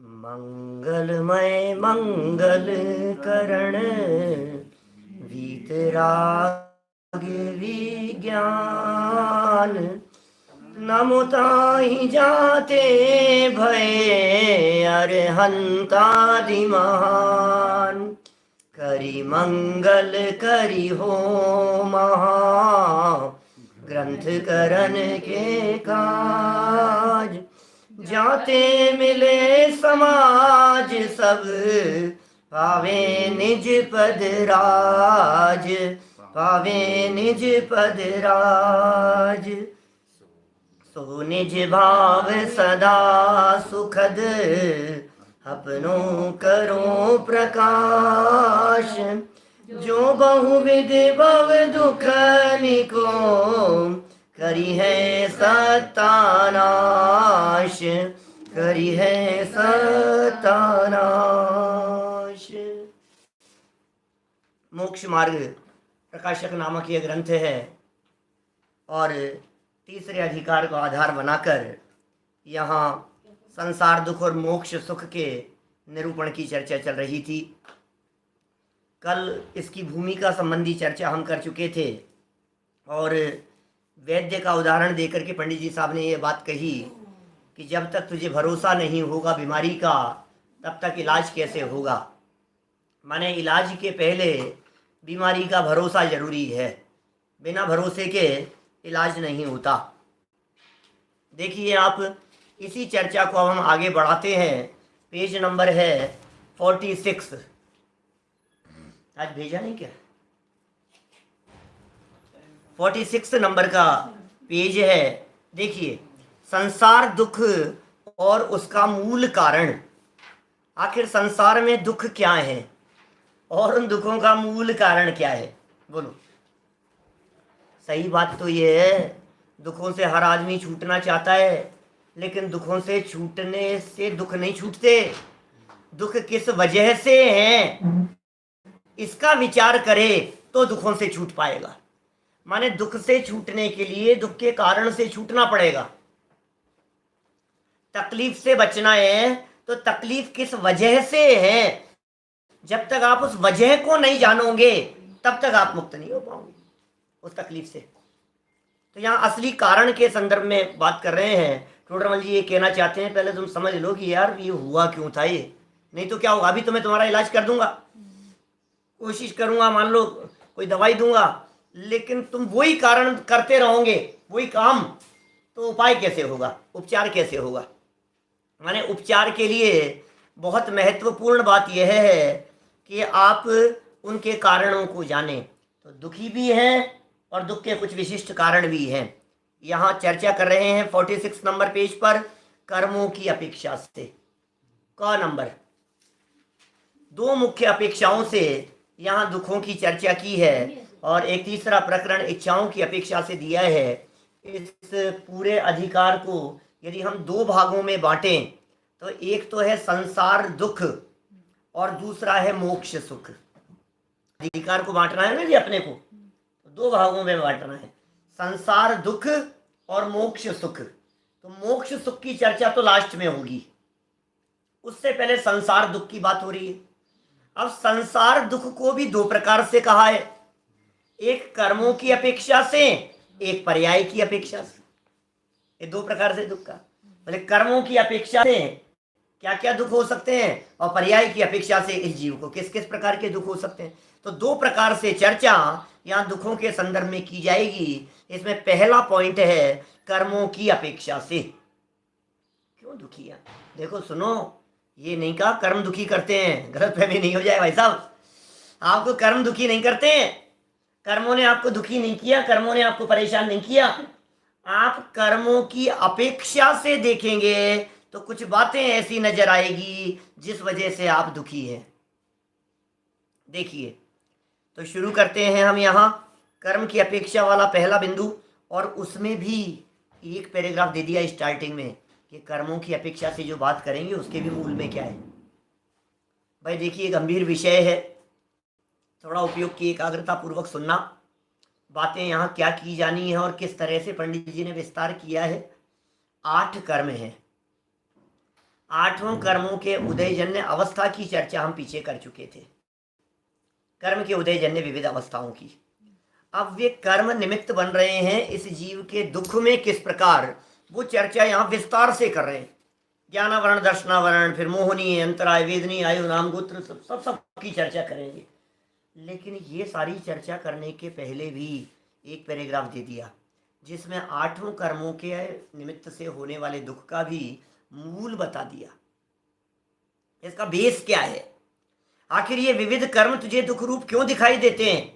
मंगलमय मंगल करण वीतराग विज्ञान नमो ताहि जाते भय अरहंतादि महान करि मंगल करि हो महा ग्रंथ करण के काज जाते मिले समाज सब पावे निज पद राज पावे निज पद राज सो निज भाव सदा सुखद अपनों करो प्रकाश जो बहुविध भव दुख निको करी है सत्यानाश करी है सत्यानाश। मोक्ष मार्ग प्रकाशक नामक यह ग्रंथ है और तीसरे अधिकार को आधार बनाकर यहाँ संसार दुख और मोक्ष सुख के निरूपण की चर्चा चल रही थी। कल इसकी भूमिका संबंधी चर्चा हम कर चुके थे और वैद्य का उदाहरण देकर के पंडित जी साहब ने ये बात कही कि जब तक तुझे भरोसा नहीं होगा बीमारी का तब तक इलाज कैसे होगा। माने इलाज के पहले बीमारी का भरोसा जरूरी है, बिना भरोसे के इलाज नहीं होता। देखिए आप इसी चर्चा को अब हम आगे बढ़ाते हैं। पेज नंबर है 46। आज भेजा नहीं क्या? 46 नंबर का पेज है। देखिए संसार दुख और उसका मूल कारण। आखिर संसार में दुख क्या है और उन दुखों का मूल कारण क्या है? बोलो। सही बात तो ये है, दुखों से हर आदमी छूटना चाहता है, लेकिन दुखों से छूटने से दुख नहीं छूटते। दुख किस वजह से हैं इसका विचार करे तो दुखों से छूट पाएगा। माने दुख से छूटने के लिए दुख के कारण से छूटना पड़ेगा। तकलीफ से बचना है तो तकलीफ किस वजह से है, जब तक आप उस वजह को नहीं जानोगे तब तक आप मुक्त नहीं हो पाओगे उस तकलीफ से। तो यहाँ असली कारण के संदर्भ में बात कर रहे हैं। टोडरमल जी ये कहना चाहते हैं पहले तुम समझ लो कि यार ये हुआ क्यों था, ये नहीं तो क्या होगा। अभी तो मैं तुम्हारा इलाज कर दूंगा, कोशिश करूंगा, मान लो कोई दवाई दूंगा, लेकिन तुम वही कारण करते रहोगे, वही काम, तो उपाय कैसे होगा, उपचार कैसे होगा। माने उपचार के लिए बहुत महत्वपूर्ण बात यह है कि आप उनके कारणों को जानें। तो दुखी भी हैं और दुख के कुछ विशिष्ट कारण भी हैं। यहाँ चर्चा कर रहे हैं 46 नंबर पेज पर कर्मों की अपेक्षा से। क नंबर दो मुख्य अपेक्षाओं से यहाँ दुखों की चर्चा की है और एक तीसरा प्रकरण इच्छाओं की अपेक्षा से दिया है। इस पूरे अधिकार को यदि हम दो भागों में बांटें तो एक तो है संसार दुख और दूसरा है मोक्ष सुख। अधिकार को बांटना है ना जी अपने को, तो दो भागों में बांटना है, संसार दुख और मोक्ष सुख। तो मोक्ष सुख की चर्चा तो लास्ट में होगी, उससे पहले संसार दुख की बात हो रही है। अब संसार दुख को भी दो प्रकार से कहा है, एक कर्मों की अपेक्षा से, एक पर्याय की अपेक्षा से। ये दो प्रकार से दुख का, बोले कर्मों की अपेक्षा से क्या क्या दुख हो सकते हैं और पर्याय की अपेक्षा से इस जीव को किस किस प्रकार के दुख हो सकते हैं। तो दो प्रकार से चर्चा यहाँ दुखों के संदर्भ में की जाएगी। इसमें पहला पॉइंट है कर्मों की अपेक्षा से। क्यों दुखी है? देखो सुनो, ये नहीं कहा कर्म दुखी करते हैं, गलत फहमी नहीं हो जाए भाई साहब। आपको कर्म दुखी नहीं करते हैं, कर्मों ने आपको दुखी नहीं किया, कर्मों ने आपको परेशान नहीं किया। आप कर्मों की अपेक्षा से देखेंगे तो कुछ बातें ऐसी नजर आएगी जिस वजह से आप दुखी हैं। देखिए तो शुरू करते हैं हम यहाँ कर्म की अपेक्षा वाला पहला बिंदु, और उसमें भी एक पैराग्राफ दे दिया स्टार्टिंग में कि कर्मों की अपेक्षा से जो बात करेंगे उसके भी मूल में क्या है। भाई देखिए गंभीर विषय है, थोड़ा उपयोग की एकाग्रता पूर्वक सुनना। बातें यहाँ क्या की जानी है और किस तरह से पंडित जी ने विस्तार किया है। 8 कर्म हैं। आठों कर्मों के उदयजन्य अवस्था की चर्चा हम पीछे कर चुके थे, कर्म के उदयजन्य विविध अवस्थाओं की। अब वे कर्म निमित्त बन रहे हैं इस जीव के दुख में किस प्रकार, वो चर्चा यहाँ विस्तार से कर रहे हैं। ज्ञानावरण, दर्शनावरण, फिर मोहनी, अंतराय, वेदनी, आयु, नाम, गोत्र, सब की चर्चा करेंगे। लेकिन ये सारी चर्चा करने के पहले भी एक पैराग्राफ दे दिया जिसमें आठों कर्मों के निमित्त से होने वाले दुख का भी मूल बता दिया। इसका बेस क्या है, आखिर ये विविध कर्म तुझे दुख रूप क्यों दिखाई देते हैं,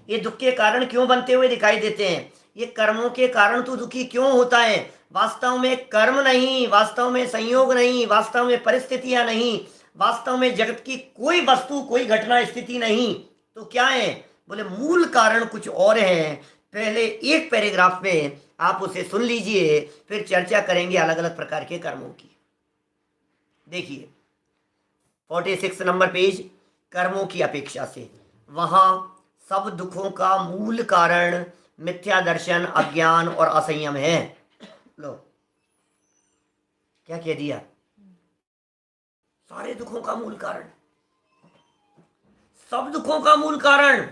ये दुख के कारण क्यों बनते हुए दिखाई देते हैं, ये कर्मों के कारण तू दुखी क्यों होता है। वास्तव में कर्म नहीं, वास्तव में संयोग नहीं, वास्तव में परिस्थितियां नहीं, वास्तव में जगत की कोई वस्तु, कोई घटना, स्थिति नहीं, तो क्या है, बोले मूल कारण कुछ और है। पहले एक पैराग्राफ में आप उसे सुन लीजिए, फिर चर्चा करेंगे अलग अलग प्रकार के कर्मों की। देखिए 46 नंबर पेज, कर्मों की अपेक्षा से वहां सब दुखों का मूल कारण मिथ्या दर्शन, अज्ञान और असंयम है। लो क्या कह दिया, सारे दुखों का मूल कारण, सब दुखों का मूल कारण,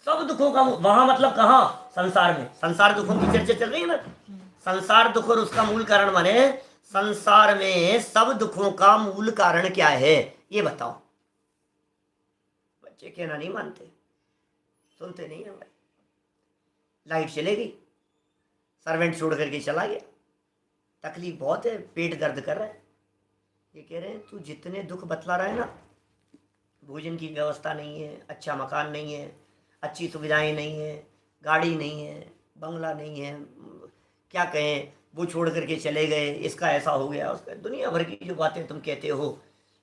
सब दुखों का वहां मतलब कहां, संसार में। संसार दुखों की चर्चा चल रही है ना, संसार दुख और उसका मूल कारण माने संसार में सब दुखों का मूल कारण क्या है ये बताओ। बच्चे कहना नहीं मानते, सुनते नहीं है भाई। लाइट चले गई, सर्वेंट छोड़ करके चला गया, तकलीफ बहुत है, पेट दर्द कर रहा है, ये कह रहे हैं तू जितने दुख बतला रहा है ना, भोजन की व्यवस्था नहीं है, अच्छा मकान नहीं है, अच्छी सुविधाएं नहीं है, गाड़ी नहीं है, बंगला नहीं है, क्या कहें, वो छोड़ करके चले गए, इसका ऐसा हो गया, उसका दुनिया भर की जो बातें तुम कहते हो,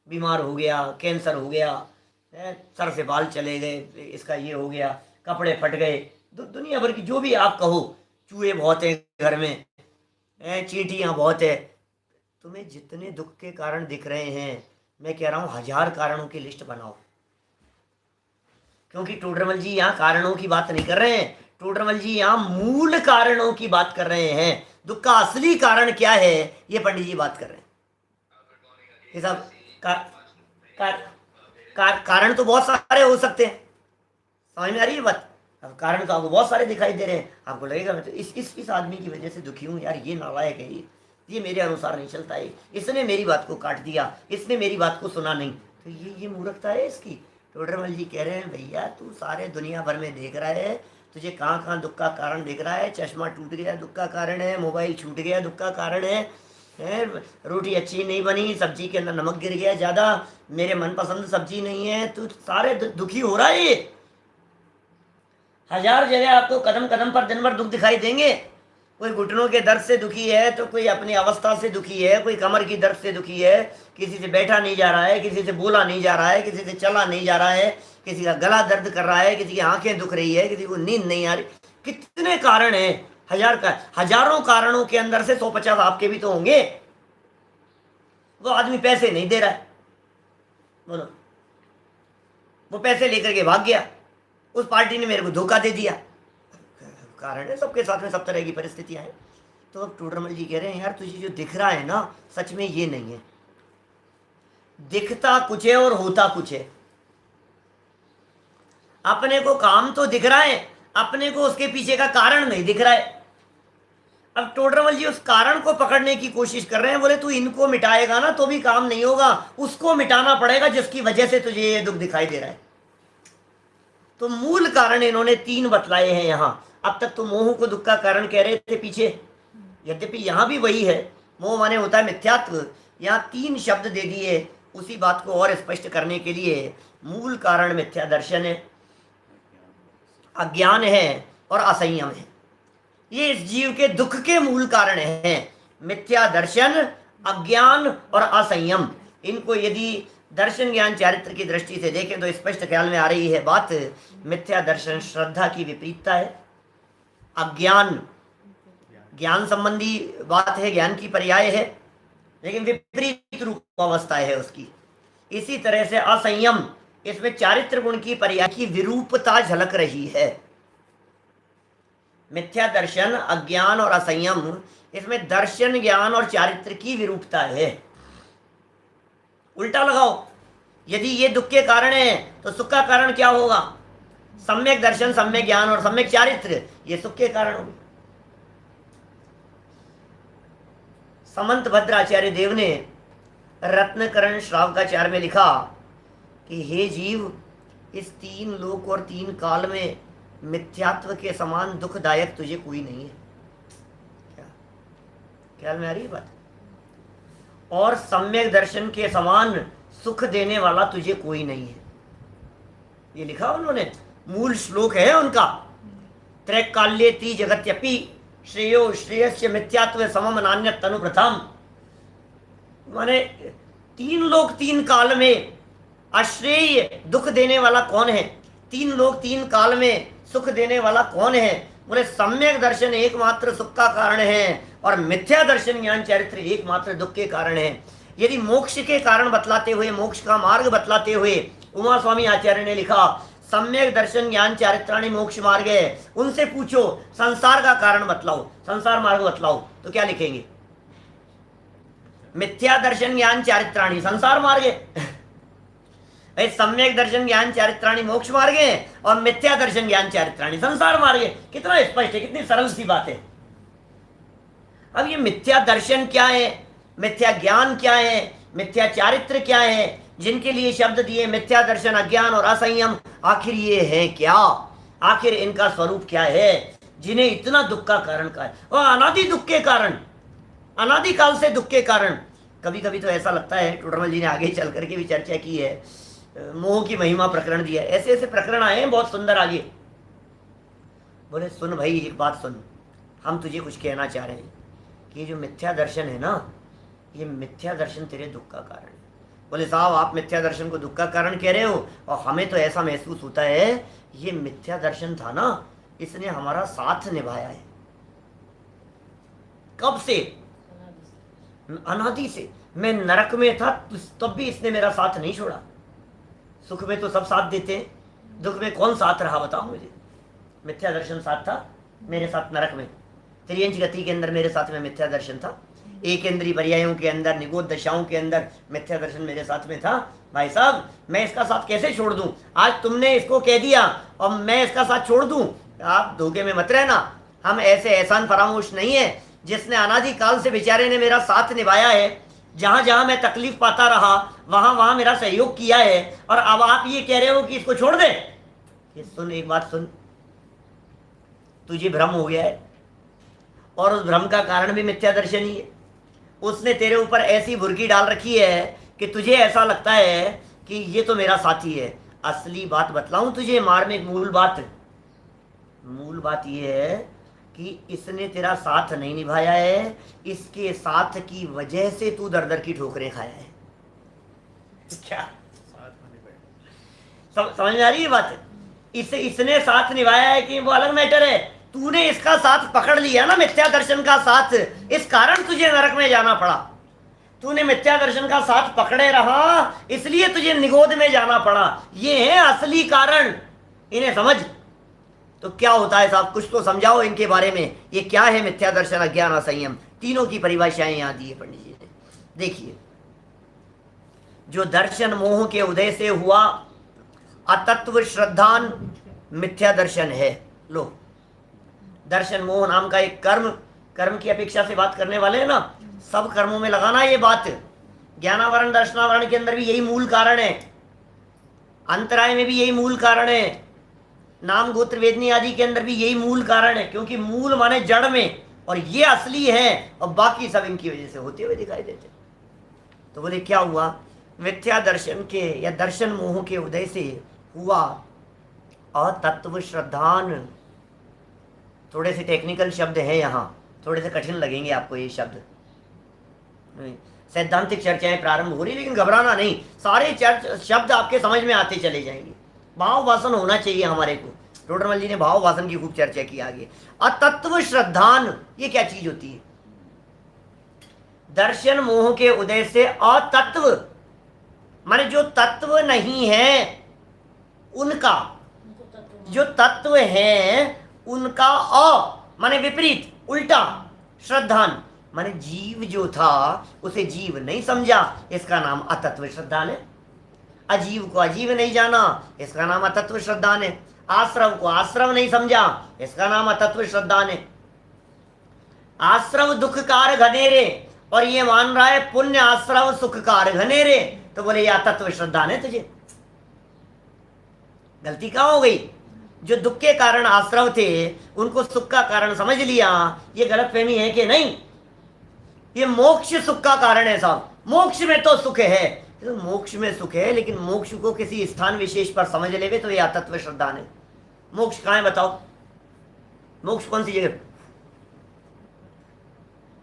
बीमार हो गया, कैंसर हो गया, सर से बाल चले गए, इसका ये हो गया, कपड़े फट गए, दुनिया भर की जो भी आप कहो, चूहे बहुत हैं घर में, चींटियाँ बहुत है। तुम्हें जितने दुख के कारण दिख रहे हैं, मैं कह रहा हूँ 1000 कारणों की लिस्ट बनाओ। क्योंकि टोडरमल जी यहाँ कारणों की बात नहीं कर रहे हैं, टोडरमल जी यहाँ मूल कारणों की बात कर रहे हैं। दुख का असली कारण क्या है ये पंडित जी बात कर रहे हैं। ये सब कारण तो बहुत सारे हो सकते हैं, समझ में आ रही है बात। अब कारण तो आपको बहुत सारे दिखाई दे रहे हैं, आपको लगेगा मैं तो इस आदमी की वजह से दुखी हूँ यार, ये नालायक है, ये मेरे अनुसार नहीं चलता है, इसने मेरी बात को काट दिया, इसने मेरी बात को सुना नहीं, तो ये मूर्खता है इसकी। टोडरमल जी कह रहे हैं भैया तू सारे दुनिया भर में देख रहा है, तुझे कहाँ कहाँ दुख का कारण दिख रहा है, चश्मा टूट गया दुख का कारण है, मोबाइल छूट गया दुख का कारण है, रोटी अच्छी नहीं बनी, सब्जी के अंदर नमक गिर गया ज़्यादा, मेरे मनपसंद सब्जी नहीं है, तू सारे दुखी हो रहा है। ये 1000 जगह आपको कदम कदम पर दिन भर दुख दिखाई देंगे। कोई घुटनों के दर्द से दुखी है, तो कोई अपनी अवस्था से दुखी है, कोई कमर की दर्द से दुखी है, किसी से बैठा नहीं जा रहा है, किसी से बोला नहीं जा रहा है, किसी से चला नहीं जा रहा है, किसी का गला दर्द कर रहा है, किसी की आंखें दुख रही है, किसी को नींद नहीं आ रही, कितने कारण हैं। हजारों कारणों के अंदर से 150 आपके भी तो होंगे। वो आदमी पैसे नहीं दे रहा है, बोलो, वो पैसे लेकर के भाग गया, उस पार्टी ने मेरे को धोखा दे दिया, कारण है, सबके साथ में सब तरह की परिस्थितियां हैं। तो अब टोडरमल जी कह रहे हैं यार तुझे जो दिख रहा है ना, सच में ये नहीं है, दिखता कुछ है और होता कुछ है। अपने को काम तो दिख रहा है, अपने को उसके पीछे का कारण नहीं दिख रहा है। अब टोडरमल जी उस कारण को पकड़ने की कोशिश कर रहे हैं, बोले तू इनको मिटाएगा ना तो भी काम नहीं होगा, उसको मिटाना पड़ेगा जिसकी वजह से तुझे ये दुख दिखाई दे रहा है। तो मूल कारण इन्होंने 3 बतलाए हैं यहां। अब तक तो मोह को दुख का कारण कह रहे थे पीछे, यद्यपि यहां भी वही है, मोह माने होता है मिथ्यात्व। यहां 3 शब्द दे दिए उसी बात को और स्पष्ट करने के लिए। मूल कारण मिथ्या दर्शन है, अज्ञान है और असंयम है। ये इस जीव के दुख के मूल कारण हैं, मिथ्या दर्शन, अज्ञान और असंयम। इनको यदि दर्शन ज्ञान चारित्र की दृष्टि से देखें तो स्पष्ट ख्याल में आ रही है बात। मिथ्या दर्शन श्रद्धा की विपरीतता है, अज्ञान ज्ञान संबंधी बात है, ज्ञान की पर्याय है, लेकिन विपरीत रूप अवस्था है उसकी। इसी तरह से असंयम, इसमें चारित्र गुण की पर्याय की विरूपता झलक रही है। मिथ्या दर्शन, अज्ञान और असंयम, इसमें दर्शन, ज्ञान और चारित्र की विरूपता है। उल्टा लगाओ, यदि ये दुख के कारण है तो सुख का कारण क्या होगा? सम्यक दर्शन, सम्यक ज्ञान और सम्यक चारित्र, ये सुख के कारण होंगे। समंत भद्राचार्य देव ने रत्नकरण श्रावकाचार्य में लिखा कि हे जीव, इस 3 लोक और 3 काल में मिथ्यात्व के समान दुखदायक तुझे कोई नहीं है। क्या ख्याल में आ रही है बात? और सम्यक दर्शन के समान सुख देने वाला तुझे कोई नहीं है। ये लिखा उन्होंने, मूल श्लोक है उनका। त्रैकाल्येति जगत्यपि श्रेयो श्रेयस्य मिथ्यात्व समम नान्यत् तनुप्रथम। माने 3 लोक 3 काल में अश्रेय दुख देने वाला कौन है? 3 लोक 3 काल में सुख देने वाला कौन है? बोले सम्यक दर्शन एकमात्र सुख का कारण है और मिथ्या दर्शन ज्ञान चरित्र एकमात्र दुख के कारण है। यदि मोक्ष के कारण बतलाते हुए, मोक्ष का मार्ग बतलाते हुए उमा स्वामी आचार्य ने लिखा सम्यक दर्शन ज्ञान चारित्राणि मोक्ष मार्ग है, उनसे पूछो संसार का कारण बतलाओ, संसार मार्ग बतलाओ, तो क्या लिखेंगे? मिथ्या दर्शन ज्ञान चारित्राणि संसार मार्ग है, सम्यक दर्शन ज्ञान चारित्राणि मोक्ष मार्ग है और मिथ्या दर्शन ज्ञान चारित्राणि संसार मार्ग है। कितना स्पष्ट है, कितनी सरल सी बात है। अब ये मिथ्या दर्शन क्या है, मिथ्या ज्ञान क्या है, मिथ्या चारित्र क्या है, जिनके लिए शब्द दिए मिथ्या दर्शन, अज्ञान और असंयम, आखिर ये है क्या? आखिर इनका स्वरूप क्या है जिन्हें इतना दुख का कारण कहा है? और अनादि दुख के कारण, अनादि काल से दुख के कारण। कभी कभी तो ऐसा लगता है, टोडरमल जी ने आगे चल करके भी चर्चा की है, मोह की महिमा प्रकरण दिया है, ऐसे ऐसे प्रकरण आए हैं बहुत सुंदर आगे। बोले सुन भाई, एक बात सुन, हम तुझे कुछ कहना चाह रहे हैं कि जो मिथ्या दर्शन है ना, ये मिथ्या दर्शन तेरे दुख का कारण है। बोले साहब, आप मिथ्या दर्शन को दुख का कारण कह रहे हो और हमें तो ऐसा महसूस होता है ये मिथ्या दर्शन था ना, इसने हमारा साथ निभाया है। कब से? अनादि से। मैं नरक में था तब भी इसने मेरा साथ नहीं छोड़ा। सुख में तो सब साथ देते हैं, दुख में कौन साथ रहा बताओ मुझे? मिथ्या दर्शन साथ था मेरे साथ नरक में, त्रियंच गति के अंदर मेरे साथ में मिथ्या दर्शन था, एक इंद्रिय पर्यायों के अंदर, निगोद दशाओं के अंदर मिथ्या दर्शन मेरे साथ में था। भाई साहब, मैं इसका साथ कैसे छोड़ दूं? आज तुमने इसको कह दिया और मैं इसका साथ छोड़ दूं? आप धोखे में मत रहना, हम ऐसे एहसान फरामोश नहीं है। जिसने अनादि काल से बेचारे ने मेरा साथ निभाया है, जहां जहां मैं तकलीफ पाता रहा वहां वहां मेरा सहयोग किया है, और अब आप ये कह रहे हो कि इसको छोड़ दे? कि सुन, एक बात सुन, तुझे भ्रम हो गया है और उस भ्रम का कारण भी मिथ्या दर्शन ही है। उसने तेरे ऊपर ऐसी भुर्की डाल रखी है कि तुझे ऐसा लगता है कि ये तो मेरा साथी है। असली बात बतलाऊं तुझे, मार्मिक मूल बात ये है कि इसने तेरा साथ नहीं निभाया है, इसके साथ की वजह से तू दर दर की ठोकरें खाया है। क्या समझ में आ रही है बात? इसने साथ निभाया है कि वो अलग मैटर है, तूने इसका साथ पकड़ लिया ना, मिथ्या दर्शन का साथ, इस कारण तुझे नरक में जाना पड़ा। तूने मिथ्या दर्शन का साथ पकड़े रहा, इसलिए तुझे निगोद में जाना पड़ा। ये है असली कारण, इन्हें समझ। तो क्या होता है साहब, कुछ तो समझाओ इनके बारे में, ये क्या है मिथ्या दर्शन, अज्ञान, असंयम? तीनों की परिभाषाएं यहां दी है पंडित जी ने। देखिए, जो दर्शन मोह के उदय से हुआ अतत्व श्रद्धान मिथ्या दर्शन है। लो, दर्शन मोह नाम का एक कर्म की अपेक्षा से बात करने वाले हैं ना, सब कर्मों में लगाना ये बात। ज्ञानावरण दर्शनावरण के अंदर भी यही मूल कारण है, अंतराय में भी यही मूल कारण है, नाम गोत्र वेदनी आदि के अंदर भी यही मूल कारण है। क्योंकि मूल माने जड़ में, और ये असली है और बाकी सब इनकी वजह से होते हुए दिखाई देते। तो बोले क्या हुआ? मिथ्या दर्शन के या दर्शन मोह के उदय से हुआ अतत्व श्रद्धान। थोड़े से टेक्निकल शब्द हैं यहाँ, थोड़े से कठिन लगेंगे आपको ये शब्द। सैद्धांतिक चर्चाएं प्रारंभ हो रही, लेकिन घबराना नहीं, सारे शब्द आपके समझ में आते चले जाएंगे। भाव वासन होना चाहिए हमारे को। टोडरमल जी ने भाव वासन की खूब चर्चा की आगे। अतत्व श्रद्धान, ये क्या चीज होती है? दर्शन मोह के उदय से अतत्व माने जो तत्व नहीं है उनका, जो तत्व है उनका अ माने विपरीत, उल्टा, श्रद्धान माने जीव जो था उसे जीव नहीं समझा, इसका नाम अतत्व श्रद्धान है। अजीव को अजीव नहीं जाना, इसका नाम अतत्व श्रद्धान है। आश्रव को आश्रव नहीं समझा, इसका नाम अतत्व श्रद्धान है। आश्रव दुखकार घनेरे और ये मान रहा है पुण्य आश्रव सुखकार घनेरे, तो बोले ये अतत्व श्रद्धान है तुझे। गलती कहाँ हो गई? जो दुख के कारण आश्रव थे उनको सुख का कारण समझ लिया, ये गलतफहमी है कि नहीं? ये मोक्ष सुख का कारण है साहब, मोक्ष में तो सुख है, तो मोक्ष में सुख है, लेकिन मोक्ष को किसी स्थान विशेष पर समझ लेवे तो ये अतत्व श्रद्धान है। मोक्ष कहाँ है बताओ? मोक्ष कौन सी जगह?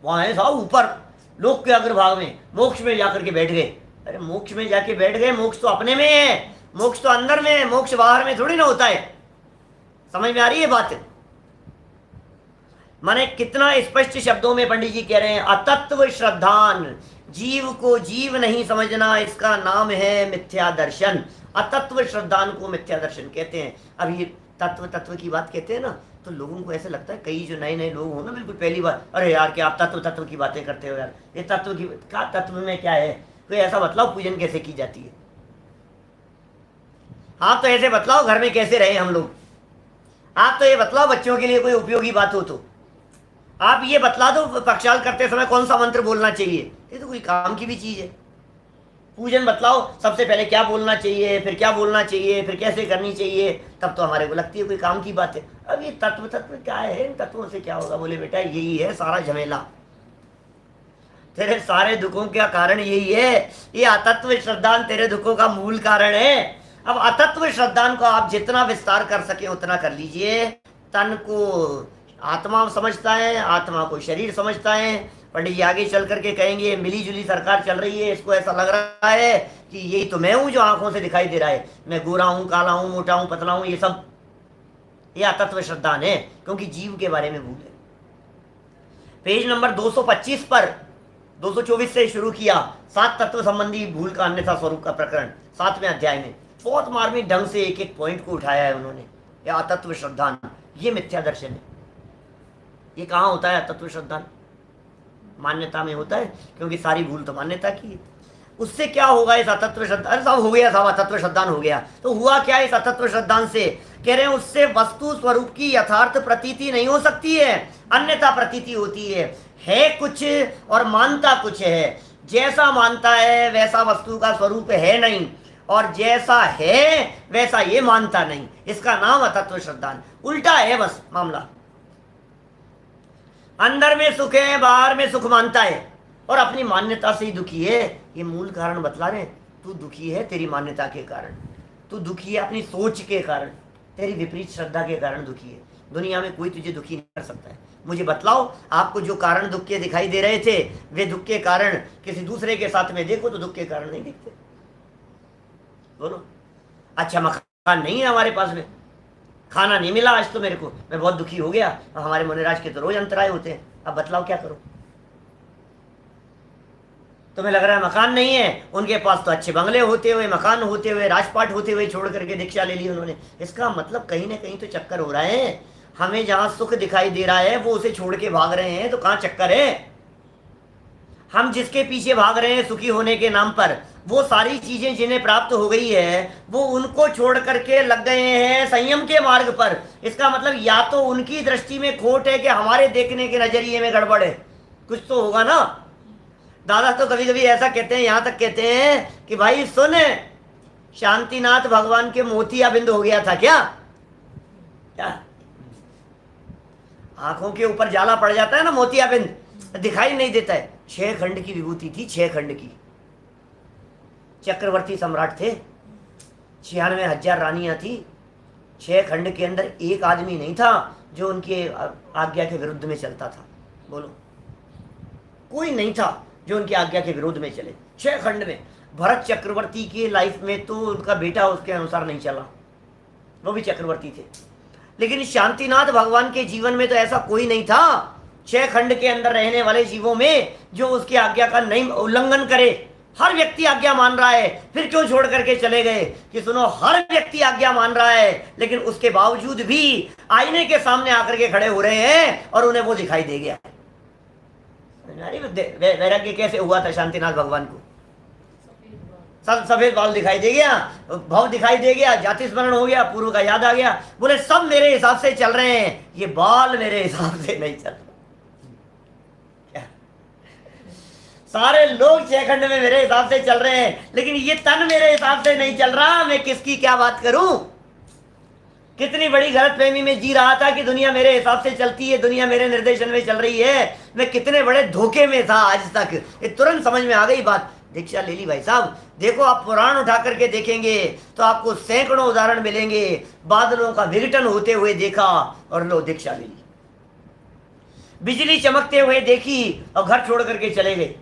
वहां है साहब ऊपर लोक के अग्रभाग में, मोक्ष में जाकर के बैठ गए। अरे मोक्ष में जाके बैठ गए, मोक्ष तो अपने में है, मोक्ष तो अंदर में है, मोक्ष बाहर में थोड़ी ना होता है। समझ में आ रही है बात? माने कितना स्पष्ट शब्दों में पंडित जी कह रहे हैं, अतत्व श्रद्धान, जीव को जीव नहीं समझना, इसका नाम है मिथ्या दर्शन। अतत्व श्रद्धान को मिथ्या दर्शन कहते हैं। अब ये तत्व तत्व की बात कहते हैं ना, तो लोगों को ऐसा लगता है, कई जो नए नए लोग हो ना, बिल्कुल पहली बार, अरे यार क्या आप तत्व तत्व की बातें करते हो यार, ये तत्व की क्या, तत्व में क्या है? कोई ऐसा बतलाओ पूजन कैसे की जाती है। हाँ तो ऐसे बतलाओ घर में कैसे रहे हम लोग। आप तो ये बतलाओ बच्चों के लिए कोई उपयोगी बात हो तो आप ये बतला दो, पक्षाल करते समय कौन सा मंत्र बोलना चाहिए, ये तो कोई काम की भी चीज है। पूजन बतलाओ सबसे पहले क्या बोलना चाहिए, फिर क्या बोलना चाहिए, फिर कैसे करनी चाहिए, तब तो हमारे को लगती है कोई काम की बात है। अब ये तत्व तत्व क्या है, इन तत्वों से क्या होगा? बोले बेटा यही है सारा झमेला, तेरे सारे दुखों का कारण यही है, ये अतत्व श्रद्धान तेरे दुखों का मूल कारण है। अब अतत्व श्रद्धान को आप जितना विस्तार कर सके उतना कर लीजिए। तन को आत्मा समझता है, आत्मा को शरीर समझता है। पंडित जी आगे चल करके कहेंगे मिली जुली सरकार चल रही है, इसको ऐसा लग रहा है कि यही तो मैं हूं जो आंखों से दिखाई दे रहा है, मैं गोरा हूं, काला हूं, मोटा हूं, पतला हूं, ये सब ये अतत्व श्रद्धान है, क्योंकि जीव के बारे में भूल है। पेज नंबर 225 पर 224 से शुरू किया 7 तत्व संबंधी भूल का अन्यथा स्वरूप का प्रकरण 7वें अध्याय में बहुत मार्मिक ढंग से एक एक पॉइंट को उठाया है उन्होंने। यह अतत्व श्रद्धान, ये मिथ्या दर्शन है। ये कहाँ होता है अतत्व श्रद्धान? मान्यता में होता है, क्योंकि सारी भूल तो मान्यता की है। उससे क्या होगा इस अतत्व श्रद्धान? साहब हो गया साहब, अतत्व श्रद्धान हो गया, तो हुआ क्या इस अतत्व श्रद्धान से? कह रहे हैं उससे वस्तु स्वरूप की यथार्थ प्रतीति नहीं हो सकती है, अन्यथा प्रतीति होती है कुछ और मानता कुछ है। जैसा मानता है वैसा वस्तु का स्वरूप है नहीं, और जैसा है वैसा ये मानता नहीं, इसका नाम अतत्व श्रद्धान। उल्टा है बस मामला, अंदर में सुख है, बाहर में सुख मानता है, और अपनी मान्यता से ही दुखी है। ये मूल कारण बतला रहे, तू दुखी है तेरी मान्यता के कारण, तू दुखी है अपनी सोच के कारण, तेरी विपरीत श्रद्धा के कारण दुखी है। दुनिया में कोई तुझे दुखी नहीं कर सकता है। मुझे बतलाओ, आपको जो कारण दुख के दिखाई दे रहे थे, वे दुख के कारण किसी दूसरे के साथ में देखो तो दुख के कारण नहीं दिखते। बोलो, अच्छा मकान नहीं है हमारे पास में, खाना नहीं मिला आज तो मेरे को, मैं बहुत दुखी हो गया। और हमारे मुनिराज के तो रोज अंतराय होते हैं, अब बतलाओ क्या करो? तुम्हें लग रहा है मकान नहीं है, उनके पास तो अच्छे बंगले होते हुए, मकान होते हुए, राजपाट होते हुए छोड़ करके दीक्षा ले ली उन्होंने। इसका मतलब कहीं ना कहीं तो चक्कर हो रहा है। हमें जहां सुख दिखाई दे रहा है वो उसे छोड़ के भाग रहे हैं, तो कहां चक्कर है? हम जिसके पीछे भाग रहे हैं सुखी होने के नाम पर, वो सारी चीजें जिन्हें प्राप्त हो गई है वो उनको छोड़ करके लग गए हैं संयम के मार्ग पर। इसका मतलब या तो उनकी दृष्टि में खोट है कि हमारे देखने के नजरिए में गड़बड़ है, कुछ तो होगा ना। दादा तो कभी कभी ऐसा कहते हैं, यहां तक कहते हैं कि भाई सुन, शांतिनाथ भगवान के मोतियाबिंद हो गया था क्या? आंखों के ऊपर जाला पड़ जाता है ना, मोतियाबिंद दिखाई नहीं देता है। 6 खंड की विभूति थी, 6 खंड की। चक्रवर्ती सम्राट थे, 96,000 रानियां थी। 6 खंड के अंदर एक आदमी नहीं था जो उनकी आज्ञा के विरुद्ध में चलता था। बोलो, कोई नहीं था जो उनकी आज्ञा के विरोध में चले 6 खंड में। भरत चक्रवर्ती की लाइफ में तो उनका बेटा उसके अनुसार नहीं चला, वो भी चक्रवर्ती थे, लेकिन शांतिनाथ भगवान के जीवन में तो ऐसा कोई नहीं था 6 खंड के अंदर रहने वाले जीवों में जो उसकी आज्ञा का नहीं उल्लंघन करे। हर व्यक्ति आज्ञा मान रहा है, फिर क्यों छोड़ करके चले गए? कि सुनो, हर व्यक्ति आज्ञा मान रहा है, लेकिन उसके बावजूद भी आईने के सामने आकर के खड़े हो रहे हैं और उन्हें वो दिखाई दे गया। अरे वैराग्य कैसे हुआ था शांतिनाथ भगवान को? सब सफेद बाल दिखाई दे गया, भाव दिखाई दे गया, जाति स्मरण हो गया, पूर्व का याद आ गया, बोले सब मेरे हिसाब से चल रहे हैं, ये बाल मेरे हिसाब से नहीं चल रहे। सारे लोग छेखंड में मेरे हिसाब से चल रहे हैं, लेकिन ये तन मेरे हिसाब से नहीं चल रहा। मैं किसकी क्या बात करूं? कितनी बड़ी गलतफहमी में जी रहा था कि दुनिया मेरे हिसाब से चलती है, दुनिया मेरे निर्देशन में चल रही है। मैं कितने बड़े धोखे में था आज तक। ये तुरंत समझ में आ गई बात। दीक्षा ले ली भाई साहब। देखो आप पुराण उठा करके देखेंगे तो आपको सैकड़ों उदाहरण मिलेंगे। बादलों का विघटन होते हुए देखा और लो दीक्षा ले ली। बिजली चमकते हुए देखी और घर छोड़ करके चले गए।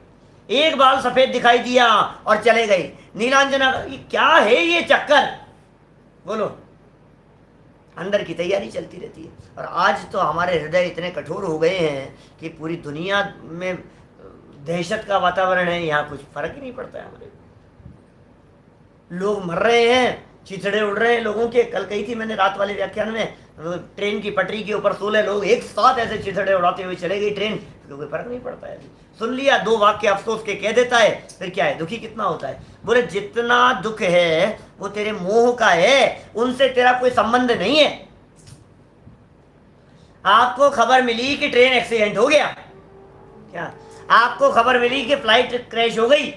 एक बाल सफेद दिखाई दिया और चले गए। नीलांजना, ये क्या है ये चक्कर? बोलो, अंदर की तैयारी चलती रहती है। और आज तो हमारे हृदय इतने कठोर हो गए हैं कि पूरी दुनिया में दहशत का वातावरण है, यहाँ कुछ फर्क ही नहीं पड़ता है। हमारे लोग मर रहे हैं, चिथड़े उड़ रहे हैं लोगों के। कल कही थी मैंने रात वाले व्याख्यान में, ट्रेन की पटरी के ऊपर 16 लोग एक साथ ऐसे चिथड़े उड़ाते हुए चले गई ट्रेन, तो कोई फर्क नहीं पड़ता है। सुन लिया, 2 वाक्य अफसोस के कह देता है, फिर क्या है, दुखी कितना होता है। बोले जितना दुख है वो तेरे मोह का है, उनसे तेरा कोई संबंध नहीं है। आपको खबर मिली कि ट्रेन एक्सीडेंट हो गया, क्या आपको खबर मिली कि फ्लाइट क्रैश हो गई,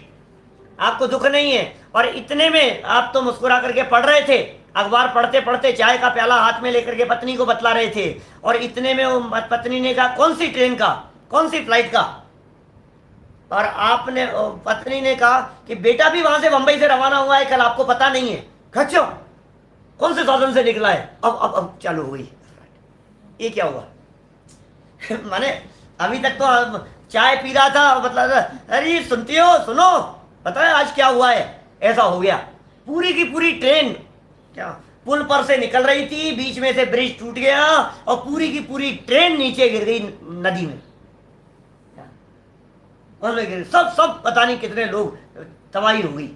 आपको दुख नहीं है। और इतने में आप तो मुस्कुरा करके पढ़ रहे थे, अखबार पढ़ते पढ़ते चाय का प्याला हाथ में लेकर के पत्नी को बतला रहे थे, और इतने में वो पत्नी ने कहा कौन सी ट्रेन का, कौन सी फ्लाइट का, और आपने, पत्नी ने कहा कि बेटा भी वहां से बंबई से रवाना हुआ है कल, आपको पता नहीं है। खच्चो, कौन से साधन से निकला है? अब चालू हो गई। ये क्या हुआ? माने अभी तक तो चाय पी रहा था, बतला था, अरे सुनती हो, सुनो, पता है आज क्या हुआ है? ऐसा हो गया। पूरी की पूरी ट्रेन क्या पुल पर से निकल रही थी, बीच में से ब्रिज टूट गया और पूरी की पूरी ट्रेन नीचे गिर गई नदी में। सब पता नहीं कितने लोग, तबाही हो गई।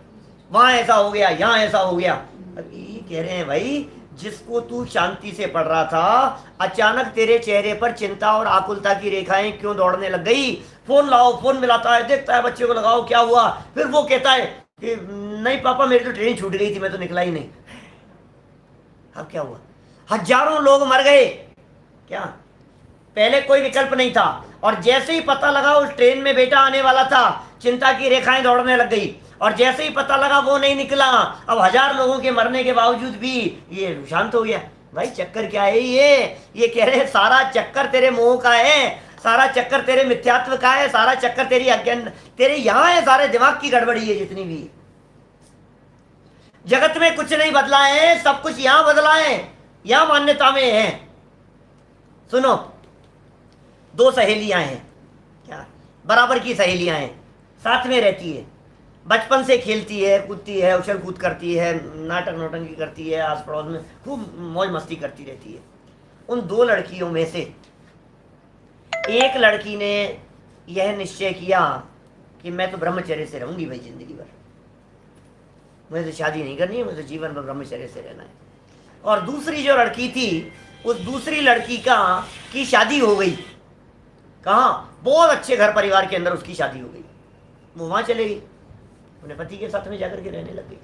वहां ऐसा हो गया, यहाँ ऐसा हो गया। अब ये कह रहे हैं भाई, जिसको तू शांति से पढ़ रहा था, अचानक तेरे चेहरे पर चिंता और आकुलता की रेखाएं क्यों दौड़ने लग गई? फोन लाओ, फोन मिलाता है, देखता है बच्चे को, लगाओ क्या हुआ, फिर वो कहता है कि नहीं पापा मेरी तो ट्रेन छूट गई थी, मैं तो निकला ही नहीं। अब क्या हुआ? हजारों लोग मर गए। क्या पहले कोई विकल्प नहीं था, और जैसे ही पता लगा उस ट्रेन में बेटा आने वाला था, चिंता की रेखाएं दौड़ने लग गई। और जैसे ही पता लगा वो नहीं निकला, अब 1000 लोगों के मरने के बावजूद भी ये शांत हो गया। भाई चक्कर क्या है ये कह रहे हैं सारा चक्कर तेरे मोह का है, सारा चक्कर तेरे मिथ्यात्व का है, सारा चक्कर तेरी अज्ञान, तेरे यहाँ है, सारे दिमाग की गड़बड़ी है जितनी भी। जगत में कुछ नहीं बदला है, सब कुछ यहां बदला है, यहां मान्यता में है। सुनो, 2 सहेलियां हैं, क्या बराबर की सहेलियां हैं, साथ में रहती है, बचपन से खेलती है, कूदती है, उछल कूद करती है, नाटक नौटंकी करती है, आस पड़ोस में खूब मौज मस्ती करती रहती है। उन 2 लड़कियों में से एक लड़की ने यह निश्चय किया कि मैं तो ब्रह्मचर्य से रहूंगी भाई जिंदगी भर, मुझे तो शादी नहीं करनी है, मुझे तो जीवन भर ब्रह्मचर्य से रहना है। और दूसरी जो लड़की थी, उस दूसरी लड़की की शादी हो गई। कहाँ? बहुत अच्छे घर परिवार के अंदर उसकी शादी हो गई। वो वहां चले गई, अपने पति के साथ में जाकर के रहने लग गई।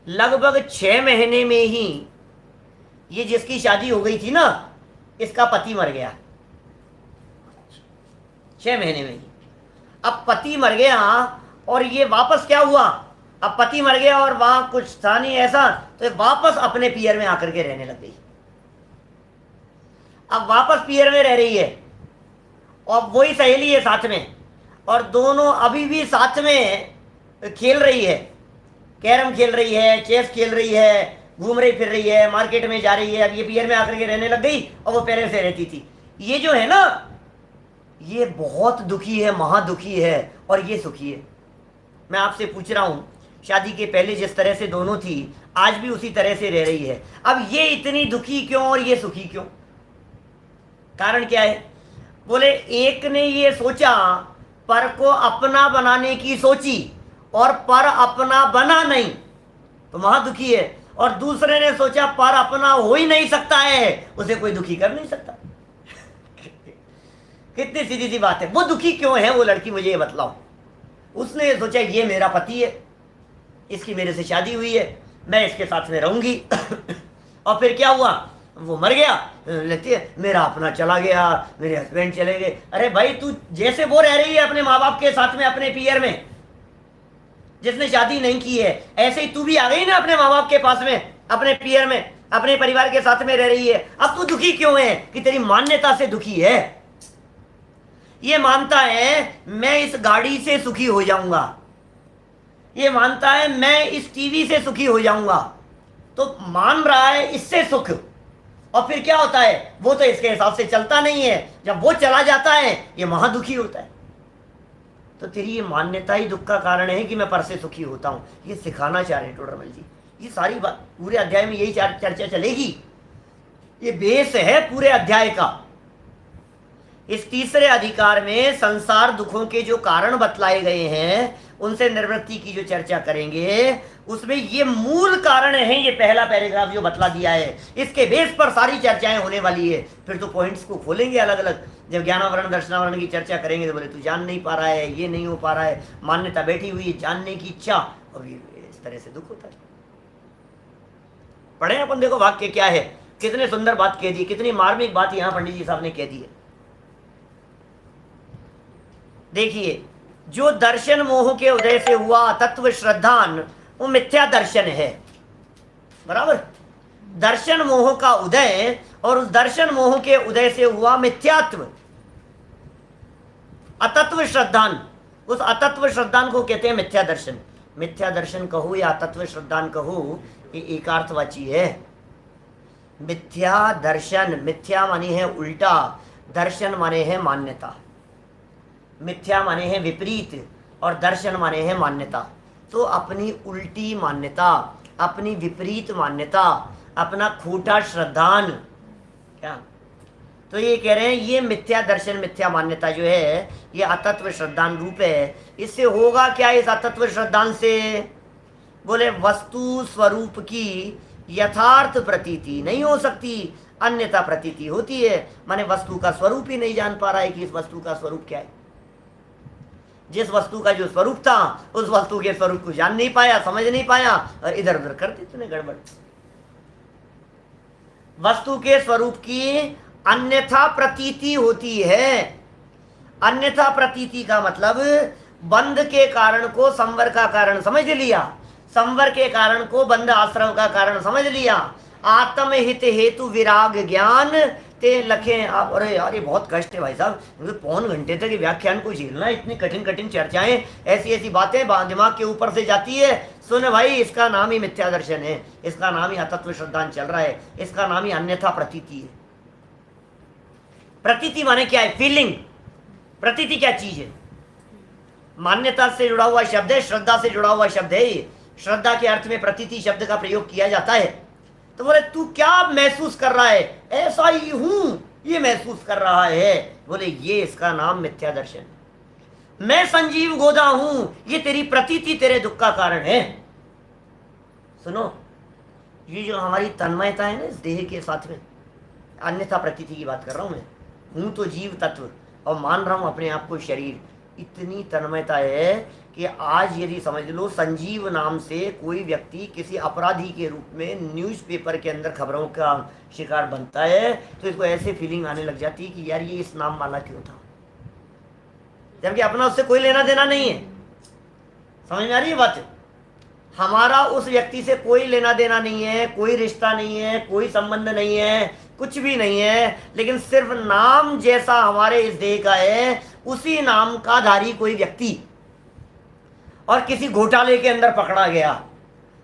लगभग 6 महीने में ही ये जिसकी शादी हो गई थी ना, इसका पति मर गया। 6 महीने में ही अब पति मर गया, और ये वापस क्या हुआ, अब पति मर गया और वहां कुछ था नहीं ऐसा, तो वापस अपने पियर में आकर के रहने लग गई। अब वापस पियर में रह रही है, और वही सहेली है साथ में, और दोनों अभी भी साथ में खेल रही है, कैरम खेल रही है, चेस खेल रही है, घूम रही फिर रही है, मार्केट में जा रही है। अब ये पियर में आकर के रहने लग गई, और वो पहले से रहती थी। ये जो है ना, ये बहुत दुखी है, महादुखी है, और ये सुखी है। मैं आपसे पूछ रहा हूं, शादी के पहले जिस तरह से दोनों थी, आज भी उसी तरह से रह रही है। अब ये इतनी दुखी क्यों और ये सुखी क्यों? कारण क्या है? बोले एक ने ये सोचा, पर को अपना बनाने की सोची, और पर अपना बना नहीं, तो महादुखी है। और दूसरे ने सोचा पर अपना हो ही नहीं सकता है, उसे कोई दुखी कर नहीं सकता। कितनी सीधी सी बात है। वो दुखी क्यों है वो लड़की, मुझे ये बतलाओ। उसने सोचा ये मेरा पति है, इसकी मेरे से शादी हुई है, मैं इसके साथ में रहूंगी। और फिर क्या हुआ, वो मर गया, लेती है मेरा अपना चला गया, मेरे हस्बैंड चले गए। अरे भाई तू जैसे वो रह रही है अपने माँ बाप के साथ में, अपने पियर में, जिसने शादी नहीं की है, ऐसे ही तू भी आ गई ना अपने माँ बाप के पास में, अपने पियर में, अपने परिवार के साथ में रह रही है। अब तू दुखी क्यों है कि तेरी मान्यता से दुखी है। ये मानता है मैं इस गाड़ी से सुखी हो जाऊंगा, ये मानता है मैं इस टीवी से सुखी हो जाऊंगा, तो मान रहा है इससे सुख। और फिर क्या होता है, वो तो इसके हिसाब से चलता नहीं है, जब वो चला जाता है ये महादुखी होता है। तो तेरी ये मान्यता ही दुख का कारण है कि मैं पर से सुखी होता हूं। ये सिखाना चाह रहे हैं टोडरमल जी। ये सारी बात पूरे अध्याय में यही चर्चा चलेगी, ये बेस है पूरे अध्याय का। इस तीसरे अधिकार में संसार दुखों के जो कारण बतलाए गए हैं, उनसे निवृत्ति की जो चर्चा करेंगे, उसमें ये मूल कारण है। ये पहला पैराग्राफ जो बतला दिया है, इसके बेस पर सारी चर्चाएं होने वाली है। फिर तो पॉइंट्स को खोलेंगे अलग अलग। जब ज्ञानावरण दर्शनावरण की चर्चा करेंगे तो बोले तू जान नहीं पा रहा है, ये नहीं हो पा रहा है, मान्यता बैठी हुई है, जानने की इच्छा, और इस तरह से दुख होता है। पढ़े अपन, देखो वाक्य क्या है, कितने सुंदर बात कह दी, कितनी मार्मिक बात यहाँ पंडित जी साहब ने कह दी है। देखिए, जो दर्शन मोह के उदय से हुआ तत्व श्रद्धान, वो मिथ्या दर्शन है, बराबर। दर्शन मोह का उदय और उस दर्शन मोह के उदय से हुआ मिथ्यात्व, अतत्व श्रद्धान, उस अतत्व श्रद्धान को कहते हैं मिथ्या दर्शन। मिथ्या दर्शन कहो या अतत्व श्रद्धान कहो, ये एकार्थवाची है। मिथ्या दर्शन, मिथ्या माने है उल्टा, दर्शन माने है मान्यता। मिथ्या माने है विपरीत और दर्शन माने है मान्यता। तो अपनी उल्टी मान्यता, अपनी विपरीत मान्यता, अपना खोटा श्रद्धान, क्या, तो ये कह रहे हैं ये मिथ्या दर्शन, मिथ्या मान्यता जो है, ये अतत्व श्रद्धान रूप है। इससे होगा क्या, इस अतत्व श्रद्धान से, बोले वस्तु स्वरूप की यथार्थ प्रतीति नहीं हो सकती, अन्यथा प्रतीति होती है। माने वस्तु का स्वरूप ही नहीं जान पा रहा है कि इस वस्तु का स्वरूप क्या है। जिस वस्तु का जो स्वरूप था, उस वस्तु के स्वरूप को जान नहीं पाया, समझ नहीं पाया, और इधर उधर कर दी तूने गड़बड़। वस्तु के स्वरूप की अन्यथा प्रतीति होती है। अन्यथा प्रतीति का मतलब बंध के कारण को संवर का कारण समझ लिया, संवर के कारण को बंध आश्रम का कारण समझ लिया। आत्महित हेतु विराग ज्ञान ते लखे आप। अरे यार ये बहुत कष्ट है भाई साहब, मुझे पौन घंटे तक ये व्याख्यान को झेलना, इतनी कठिन कठिन चर्चाएं, ऐसी ऐसी बातें दिमाग के ऊपर से जाती है। सुन भाई, इसका नाम ही मिथ्या दर्शन है, इसका नाम ही अतत्व श्रद्धान चल रहा है, इसका नाम ही अन्यथा प्रतीति है। प्रतीति माने क्या है, फीलिंग। प्रतीति क्या चीज है, मान्यता से जुड़ा हुआ शब्द है, श्रद्धा से जुड़ा हुआ शब्द है। श्रद्धा के अर्थ में प्रतीति शब्द का प्रयोग किया जाता है। तो बोले तू क्या महसूस कर रहा है, ऐसा ही हूं ये महसूस कर रहा है, बोले ये इसका नाम मिथ्या दर्शन। मैं संजीव गोदा हूं, ये तेरी प्रतीति तेरे दुख का कारण है। सुनो, ये जो हमारी तन्मयता है ना इस देह के साथ में, अन्यथा प्रतीति की बात कर रहा हूं मैं। हूं तो जीव तत्व और मान रहा हूं अपने आप को शरीर। इतनी तन्मयता है कि आज यदि समझ लो संजीव नाम से कोई व्यक्ति किसी अपराधी के रूप में न्यूज़पेपर के अंदर खबरों का शिकार बनता है, तो इसको ऐसे फीलिंग आने लग जाती है कि यार ये इस नाम वाला क्यों था, जबकि अपना उससे कोई लेना देना नहीं है। समझ में आ रही है बात? हमारा उस व्यक्ति से कोई लेना देना नहीं है, कोई रिश्ता नहीं है, कोई संबंध नहीं है, कुछ भी नहीं है, लेकिन सिर्फ नाम जैसा हमारे इस देह का है, उसी नाम का धारी कोई व्यक्ति और किसी घोटाले के अंदर पकड़ा गया,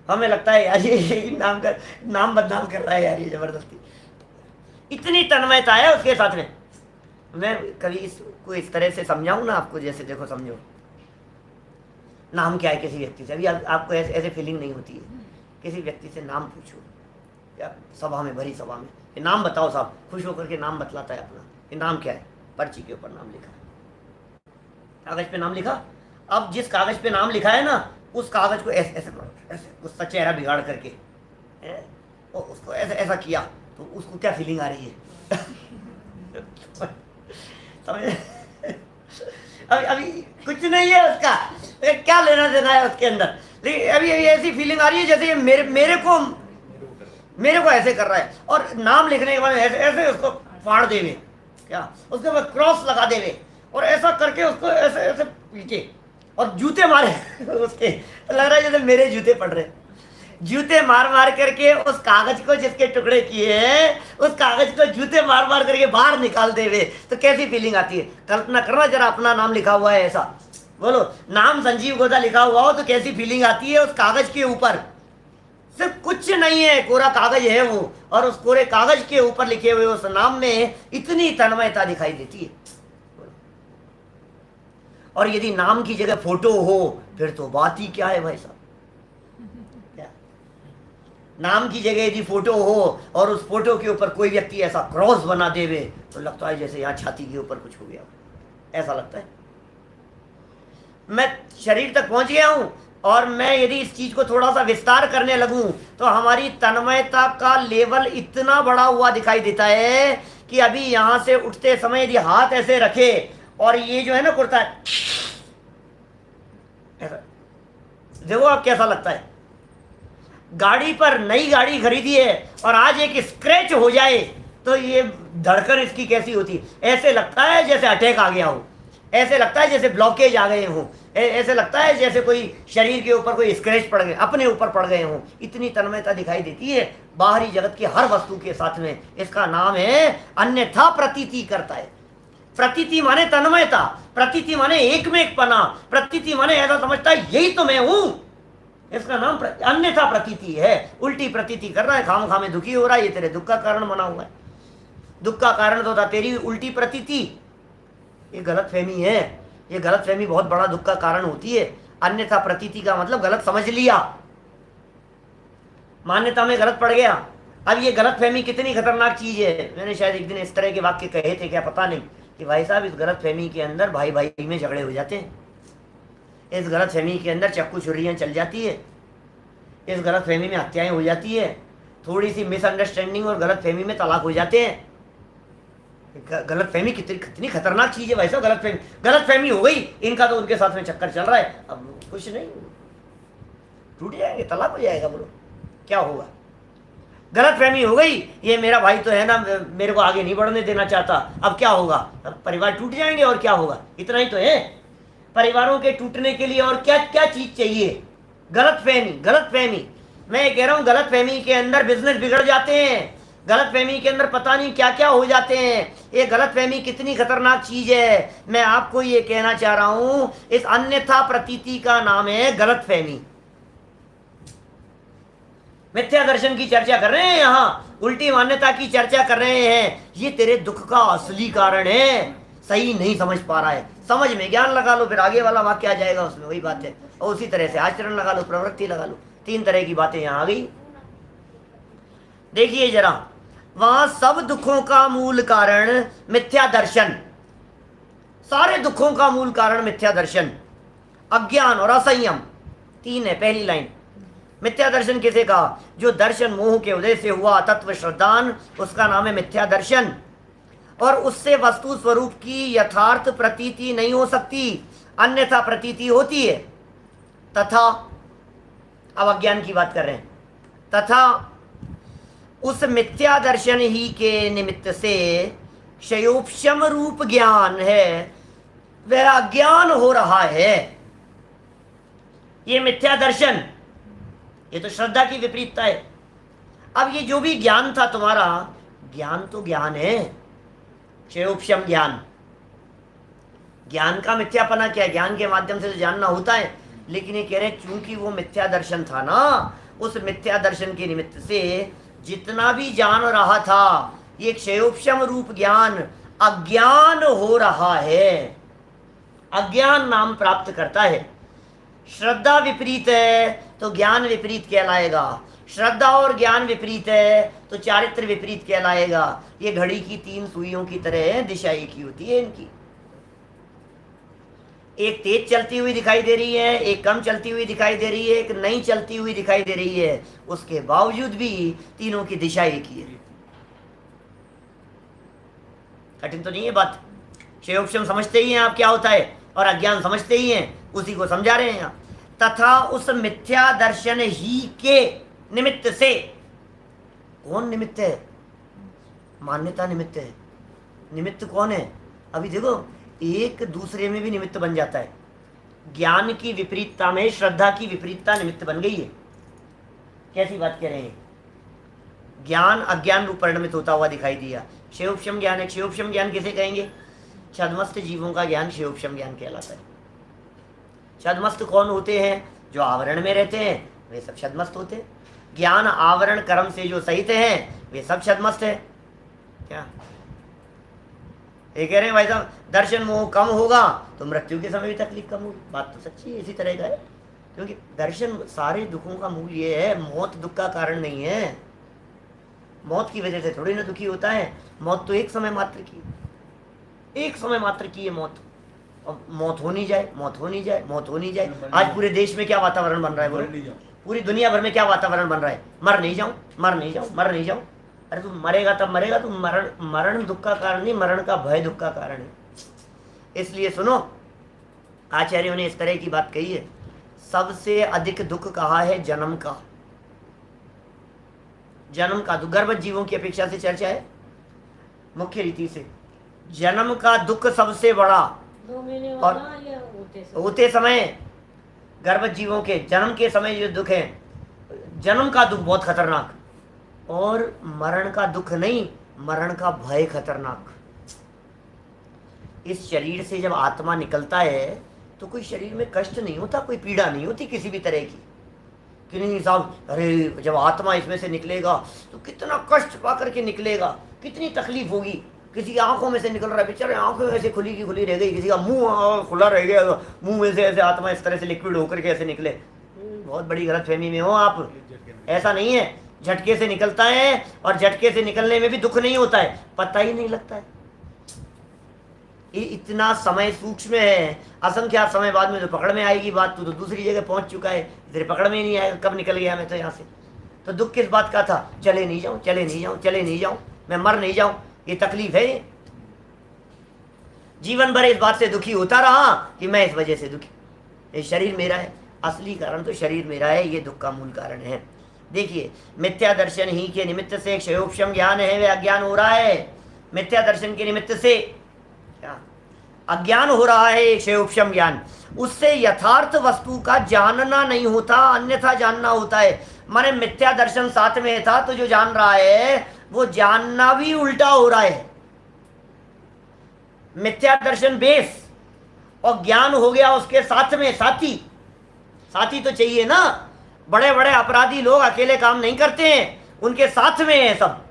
हमें लगता है यार ये नाम बदनाम कर रहा है यार, ये जबरदस्ती। इतनी तन्मयता है उसके साथ में। मैं कभी इसको इस तरह से समझाऊं ना आपको, जैसे देखो समझो, नाम क्या है किसी व्यक्ति से, अभी आपको ऐसे फीलिंग नहीं होती है। किसी व्यक्ति से नाम पूछो या सभा में, भरी सभा में, ये नाम बताओ साहब, खुश होकर के नाम बतलाता है अपना, ये नाम क्या है, पर्ची के ऊपर नाम लिखा, कागज पे नाम लिखा। अब जिस कागज पे नाम लिखा है ना, उस कागज को ऐसे ऐसे ऐसे उसका चेहरा बिगाड़ करके और उसको ऐसा ऐसा किया, तो उसको क्या फीलिंग आ रही है? समझ? अभी कुछ नहीं है उसका, क्या लेना देना है उसके अंदर। लेकिन अभी अभी ऐसी फीलिंग आ रही है जैसे ये मेरे को ऐसे कर रहा है, और नाम लिखने के बाद ऐसे ऐसे उसको फाड़ देवे, क्या उसके बाद क्रॉस लगा देवे, और ऐसा करके उसको ऐसे ऐसे पीछे और जूते मारे उसके, लग रहा है जैसे मेरे जूते पड़ रहे, जूते मार मार करके उस कागज को जिसके टुकड़े किए हैं, उस कागज को जूते मार मार करके बाहर निकाल देवे, तो कैसी फीलिंग आती है? कल्पना करना जरा, अपना नाम लिखा हुआ है ऐसा, बोलो नाम संजीव गोदा लिखा हुआ हो तो कैसी फीलिंग आती है उस कागज के ऊपर? सिर्फ कुछ नहीं है, कोरा कागज है वो, और उस कोरे कागज के ऊपर लिखे हुए उस नाम में इतनी तन्मयता दिखाई देती है। और यदि नाम की जगह फोटो हो फिर तो बात ही क्या है भाई साहब। नाम की जगह यदि फोटो हो और उस फोटो के ऊपर कोई व्यक्ति ऐसा क्रॉस बना देवे तो लगता है जैसे यहाँ छाती के ऊपर कुछ हो गया, ऐसा लगता है। मैं शरीर तक पहुंच गया हूं, और मैं यदि इस चीज को थोड़ा सा विस्तार करने लगूं तो हमारी तन्मयता का लेवल इतना बड़ा हुआ दिखाई देता है कि अभी यहां से उठते समय यदि हाथ ऐसे रखे और ये जो है ना कुर्ता ऐसा, देखो आप कैसा लगता है। गाड़ी पर नई गाड़ी खरीदी है और आज एक स्क्रैच हो जाए तो ये धड़कन इसकी कैसी होती है? ऐसे लगता है जैसे अटैक आ गया हो, ऐसे लगता है जैसे ब्लॉकेज आ गए हों, ऐसे लगता है जैसे कोई शरीर के ऊपर कोई स्क्रैच पड़ गए, अपने ऊपर पड़ गए हों। इतनी तन्मयता दिखाई देती है बाहरी जगत की हर वस्तु के साथ में। इसका नाम है अन्यथा प्रतीति करता है। प्रतीति माने तन्मयता, प्रतीति माने एक में एक पना, प्रतीति माने ऐसा समझता है यही तो मैं हूं। इसका नाम अन्यथा प्रतीति है। उल्टी प्रतीति कर रहा है, खाम खामे दुखी हो रहा है, ये तेरे दुख का कारण बना हुआ है। दुख का कारण तो था तेरी उल्टी प्रतीति। ये गलत फहमी है, ये गलत फहमी बहुत बड़ा दुख का कारण होती है। अन्यथा प्रतीति का मतलब गलत समझ लिया, मान्यता में गलत पड़ गया। अब ये गलत फहमी कितनी खतरनाक चीज है। मैंने शायद एक दिन इस तरह के वाक्य कहे थे, क्या पता नहीं, कि भाई साहब इस गलत फहमी के अंदर भाई भाई में झगड़े हो जाते हैं, इस गलत फहमी के अंदर चक्कू छुरियाँ चल जाती है, इस गलत फहमी में हत्याएं हो जाती है, थोड़ी सी मिसअंडरस्टैंडिंग और गलत फहमी में तलाक हो जाते हैं। गलत फहमी कितनी खतरनाक चीज है भाई साहब। गलत फहमी हो गई, इनका तो उनके साथ में चक्कर चल रहा है, अब कुछ नहीं, टूट जाएंगे, तलाक हो जाएगा, बोलो क्या होगा। गलत फहमी हो गई, ये मेरा भाई तो है ना, मेरे को आगे नहीं बढ़ने देना चाहता, अब क्या होगा, अब परिवार टूट जाएंगे और क्या होगा। इतना ही तो है। परिवारों के टूटने के लिए और क्या क्या चीज चाहिए? गलत फहमी, गलत फहमी। मैं ये कह रहा हूं गलत फहमी के अंदर बिजनेस बिगड़ जाते हैं, गलत फहमी के अंदर पता नहीं क्या क्या हो जाते हैं। ये गलत फहमी कितनी खतरनाक चीज है। मैं आपको ये कहना चाह रहा हूं, इस अन्यथा प्रतीति का नाम है गलत फहमी। मिथ्या दर्शन की चर्चा कर रहे हैं, यहाँ उल्टी मान्यता की चर्चा कर रहे हैं। ये तेरे दुख का असली कारण है, सही नहीं समझ पा रहा है। समझ में ज्ञान लगा लो, फिर आगे वाला वाक्य आ जाएगा उसमें, वही बात है। और उसी तरह से आचरण लगा लो, प्रवृत्ति लगा लो, तीन तरह की बातें यहाँ आ गई। देखिए जरा, वहां सब दुखों का मूल कारण मिथ्या दर्शन, सारे दुखों का मूल कारण मिथ्या दर्शन, अज्ञान और असंयम, तीन है। पहली लाइन, मिथ्या दर्शन किसे कहा? जो दर्शन मोह के उदय से हुआ तत्व श्रद्धान, उसका नाम है मिथ्या दर्शन। और उससे वस्तु स्वरूप की यथार्थ प्रतीति नहीं हो सकती, अन्यथा प्रतीति होती है। तथा, अब अज्ञान की बात कर रहे हैं, तथा उस मिथ्या दर्शन ही के निमित्त से क्षयोपशम रूप ज्ञान है, वह अज्ञान हो रहा है। ये मिथ्या दर्शन, ये तो श्रद्धा की विपरीतता है। अब ये जो भी ज्ञान था तुम्हारा, ज्ञान तो ज्ञान है, क्षयोपशम ज्ञान। ज्ञान का मिथ्यापना क्या है? ज्ञान के माध्यम से तो जानना होता है, लेकिन ये कह रहे हैं चूंकि वो मिथ्या दर्शन था ना, उस मिथ्या दर्शन के निमित्त से जितना भी जान रहा था, ये क्षयोपशम रूप ज्ञान अज्ञान हो रहा है, अज्ञान नाम प्राप्त करता है। श्रद्धा विपरीत है तो ज्ञान विपरीत कहलाएगा, श्रद्धा और ज्ञान विपरीत है तो चारित्र विपरीत कहलाएगा। ये घड़ी की तीन सुइयों की तरह दिशा एक ही होती है इनकी, एक तेज चलती हुई दिखाई दे रही है, एक कम चलती हुई दिखाई दे रही है, एक नहीं चलती हुई दिखाई दे रही है। उसके बावजूद भी तीनों की दिशा एक ही है। कठिन तो नहीं है बात। क्षयोपम समझते ही हैं आप क्या होता है, और अज्ञान समझते ही हैं, उसी को समझा रहे हैं आप। तथा उस मिथ्या दर्शन ही के निमित्त से, कौन निमित्त है? मान्यता निमित्त है। निमित्त कौन है? अभी देखो, एक दूसरे में भी निमित्त बन जाता है। ज्ञान की विपरीतता में श्रद्धा की विपरीतता निमित्त बन गई है। कैसी बात कह रहे हैं? ज्ञान अज्ञान रूप परिणमित होता हुआ दिखाई दिया, क्षयोपम ज्ञान है। क्षयोपम ज्ञान किसे कहेंगे? छद्मस्त जीवों का ज्ञान क्षयोपम ज्ञान कहलाता है। छद्मस्त कौन होते हैं? जो आवरण में रहते हैं, वे सब छद्मस्त होते हैं। ज्ञान आवरण कर्म से जो सहित हैं, वे सब छद्मस्त है। क्या ये कह रहे हैं भाई साहब? दर्शन मोह कम होगा तो मृत्यु के समय भी तकलीफ कम होगी। बात तो सच्ची है, इसी तरह का है। क्योंकि दर्शन सारे दुखों का मूल ये है, मौत दुख का कारण नहीं है। मौत की वजह से थोड़ी ना दुखी होता है। मौत तो एक समय मात्र की, एक समय मात्र की है मौत। और मौत हो नहीं जाए, मौत हो नहीं जाए, मौत हो नहीं जाए। आज पूरे देश में क्या वातावरण बन रहा है बोलो? पूरी दुनिया भर में क्या वातावरण बन रहा है? मर नहीं जाऊं, मर नहीं जाऊं, मर नहीं जाऊं। अरे तुम मरेगा तब मरेगा। तुम मरण दुख का कारण नहीं, मरण का भय दुख का कारण है। इसलिए सुनो, आचार्यों ने इस तरह की बात कही है, सबसे अधिक दुख कहा है जन्म का। जन्म का दुख गर्भवत जीवों की अपेक्षा से चर्चा है मुख्य रीति से। जन्म का दुख सबसे बड़ा, 2 महीने और होते समय गर्भवत जीवों के जन्म के समय जो दुख है, जन्म का दुख बहुत खतरनाक, और मरण का दुख नहीं, मरण का भय खतरनाक। इस शरीर से जब आत्मा निकलता है तो कोई शरीर में कष्ट नहीं होता, कोई पीड़ा नहीं होती किसी भी तरह की, कि नहीं साहब, अरे जब आत्मा इसमें से निकलेगा तो कितना कष्ट पा करके निकलेगा, कितनी तकलीफ होगी। किसी की आंखों में से निकल रहा है, बेचारे आंखें ऐसे खुली की खुली रह गई, किसी का मुंह खुला रह गया, मुंह में से ऐसे आत्मा इस तरह से लिक्विड होकर के ऐसे निकले। बहुत बड़ी गलतफहमी में हो आप। ऐसा नहीं है, झटके से निकलता है, और झटके से निकलने में भी दुख नहीं होता है, पता ही नहीं लगता है। ये इतना समय सूक्ष्म है, असंख्यात समय बाद में जो पकड़ में आएगी बात, तो दूसरी जगह पहुंच चुका है, इधर पकड़ में ही नहीं आएगा कब निकल गया मैं तो यहाँ से। तो दुख किस बात का था? चले नहीं जाऊं, चले नहीं जाऊं, चले नहीं जाऊं, मैं मर नहीं जाऊं, ये तकलीफ है। जीवन भर इस बात से दुखी होता रहा कि मैं इस वजह से दुखी, ये शरीर मेरा है। असली कारण तो शरीर मेरा है, ये दुख का मूल कारण है। देखिए, मिथ्या दर्शन ही के निमित्त से क्षयोपम ज्ञान है, वे अज्ञान हो रहा है। मिथ्या दर्शन के निमित्त से क्या अज्ञान हो रहा है? क्षयोपम ज्ञान, उससे यथार्थ वस्तु का जानना नहीं होता, अन्यथा जानना होता है। माने मिथ्या दर्शन साथ में था तो जो जान रहा है वो जानना भी उल्टा हो रहा है। मिथ्या दर्शन बेस और ज्ञान हो गया उसके साथ में साथी। साथी तो चाहिए ना, बड़े बड़े अपराधी लोग अकेले काम नहीं करते हैं, उनके साथ में है सब।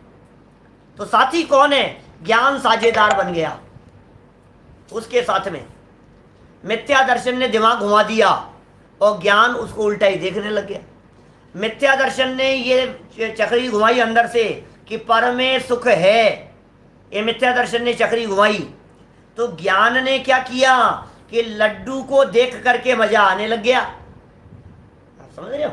तो साथी कौन है? ज्ञान साझेदार बन गया उसके साथ में। मिथ्या दर्शन ने दिमाग घुमा दिया और ज्ञान उसको उल्टा ही देखने लग गया। मिथ्या दर्शन ने ये चक्री घुमाई अंदर से कि पर में सुख है, ये मिथ्या दर्शन ने चक्री घुमाई। तो ज्ञान ने क्या किया कि लड्डू को देख करके मजा आने लग गया। आप समझ रहे हो?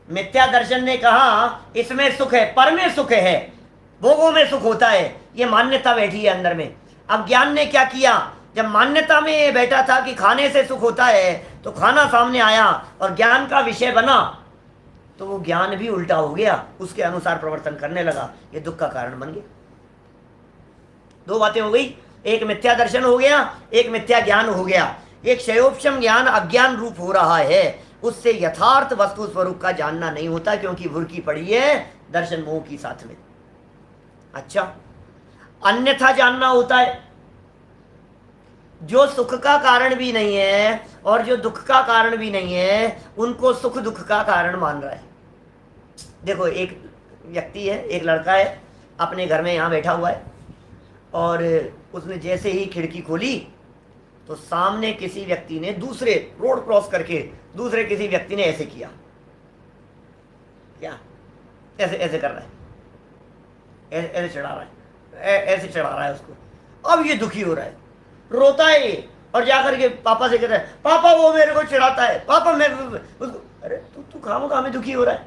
मिथ्या दर्शन ने कहा इसमें सुख है, पर में सुख है, भोगों में सुख होता है, ये मान्यता बैठी है अंदर में। अब ज्ञान ने क्या किया? जब मान्यता में ये बैठा था कि खाने से सुख होता है, तो खाना सामने आया और ज्ञान का विषय बना, तो वो ज्ञान भी उल्टा हो गया, उसके अनुसार प्रवर्तन करने लगा, ये दुख का कारण बन गया। दो बातें हो गई, एक मिथ्या दर्शन हो गया, एक मिथ्या ज्ञान हो गया। एक क्षयोपम ज्ञान अज्ञान रूप हो रहा है, उससे यथार्थ वस्तु स्वरूप का जानना नहीं होता, क्योंकि भुरकी पड़ी है दर्शन मोह की साथ में। अच्छा, अन्यथा जानना होता है, जो सुख का कारण भी नहीं है और जो दुख का कारण भी नहीं है, उनको सुख दुख का कारण मान रहा है। देखो, एक व्यक्ति है, एक लड़का है, अपने घर में यहाँ बैठा हुआ है, और उसने जैसे ही खिड़की खोली तो सामने किसी व्यक्ति ने, दूसरे रोड क्रॉस करके दूसरे किसी व्यक्ति ने ऐसे किया, क्या ऐसे ऐसे कर रहा है, ऐसे चढ़ा रहा है, ऐसे चढ़ा रहा है उसको। अब ये दुखी हो रहा है, रोता है ये, और जाकर के पापा से कहता है, पापा वो मेरे को चिढ़ाता है, पापा मैं उसको। अरे तू खामोखा में दुखी हो रहा है।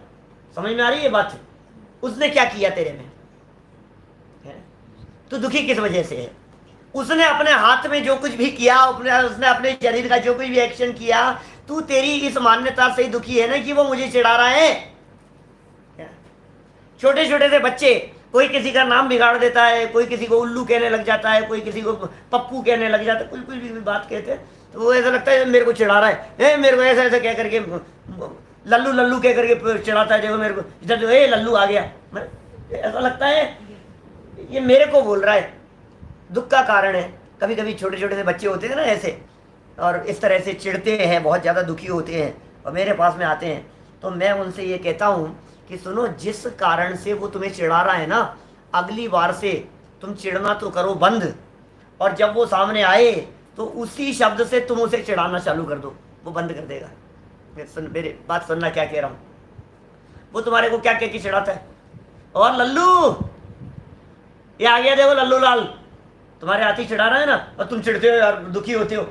समझ में आ रही है बात? उसने क्या किया तेरे में? तो दुखी किस वजह से है? उसने अपने हाथ में जो कुछ भी किया, उसने अपने शरीर का जो कुछ भी एक्शन किया, तू तेरी इस मान्यता से ही दुखी है ना कि वो मुझे चिढ़ा रहा है। छोटे छोटे से बच्चे, कोई किसी का नाम बिगाड़ देता है, कोई किसी को उल्लू कहने लग जाता है, कोई किसी को पप्पू कहने लग जाता है, कुछ कुछ भी बात कहते हैं तो वो ऐसा लगता है मेरे को चिढ़ा रहा है, मेरे को ऐसा ऐसा कह करके लल्लू लल्लू कह करके चिढ़ाता है, देखो मेरे को इधर जो लल्लू आ गया, ऐसा लगता है ये मेरे को बोल रहा है। दुख का कारण है। कभी कभी छोटे छोटे से बच्चे होते हैं ना ऐसे, और इस तरह से चिढ़ते हैं, बहुत ज़्यादा दुखी होते हैं और मेरे पास में आते हैं, तो मैं उनसे ये कहता हूँ कि सुनो, जिस कारण से वो तुम्हें चिढ़ा रहा है ना, अगली बार से तुम चिढ़ना तो करो बंद, और जब वो सामने आए तो उसी शब्द से तुम उसे चिढ़ाना चालू कर दो, वो बंद कर देगा। मेरी बात सुनना क्या कह रहा हूँ। वो तुम्हारे को क्या कह के चिढ़ाता है, और लल्लू ये आ गया, देखो लल्लू लाल तुम्हारे हाथी चिढ़ा रहा है ना, और तुम चिढ़ते हो यार, दुखी होते हो।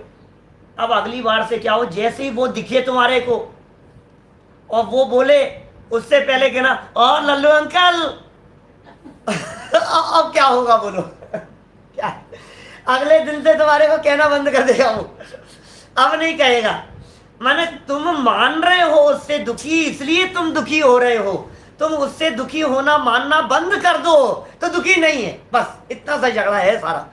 अब अगली बार से क्या हो, जैसे ही वो दिखे तुम्हारे को और वो बोले, उससे पहले कहना, और लल्लू अंकल। अब क्या होगा बोलो? क्या अगले दिन से तुम्हारे को कहना बंद कर देगा वो, अब नहीं कहेगा। माने तुम मान रहे हो उससे दुखी, इसलिए तुम दुखी हो रहे हो। तुम उससे दुखी होना मानना बंद कर दो तो दुखी नहीं है, बस इतना सा झगड़ा है सारा।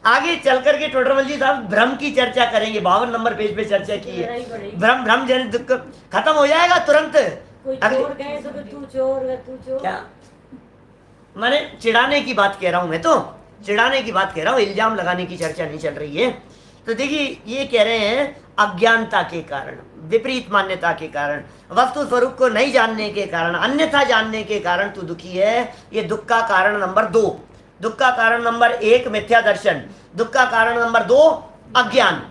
आगे चल करके टोडरमल जी साहब भ्रम की चर्चा करेंगे, 52 नंबर पेज पे चर्चा की है। भ्रम जन दुख खत्म हो जाएगा तुरंत। कोई चोर कहे तो तू चोर, तू चोर। क्या मैंने चिढ़ाने की बात कह रहा हूं, मैं तो चिढ़ाने की बात कह रहा हूं, इल्जाम लगाने की चर्चा नहीं चल रही है। तो देखिए ये कह रहे हैं अज्ञानता के कारण, विपरीत मान्यता के कारण, वस्तु स्वरूप को नहीं जानने के कारण, अन्यथा जानने के कारण तू दुखी है। ये दुख का कारण नंबर 2। दुख का कारण नंबर 1 मिथ्या दर्शन, दुख का कारण नंबर 2 अज्ञान।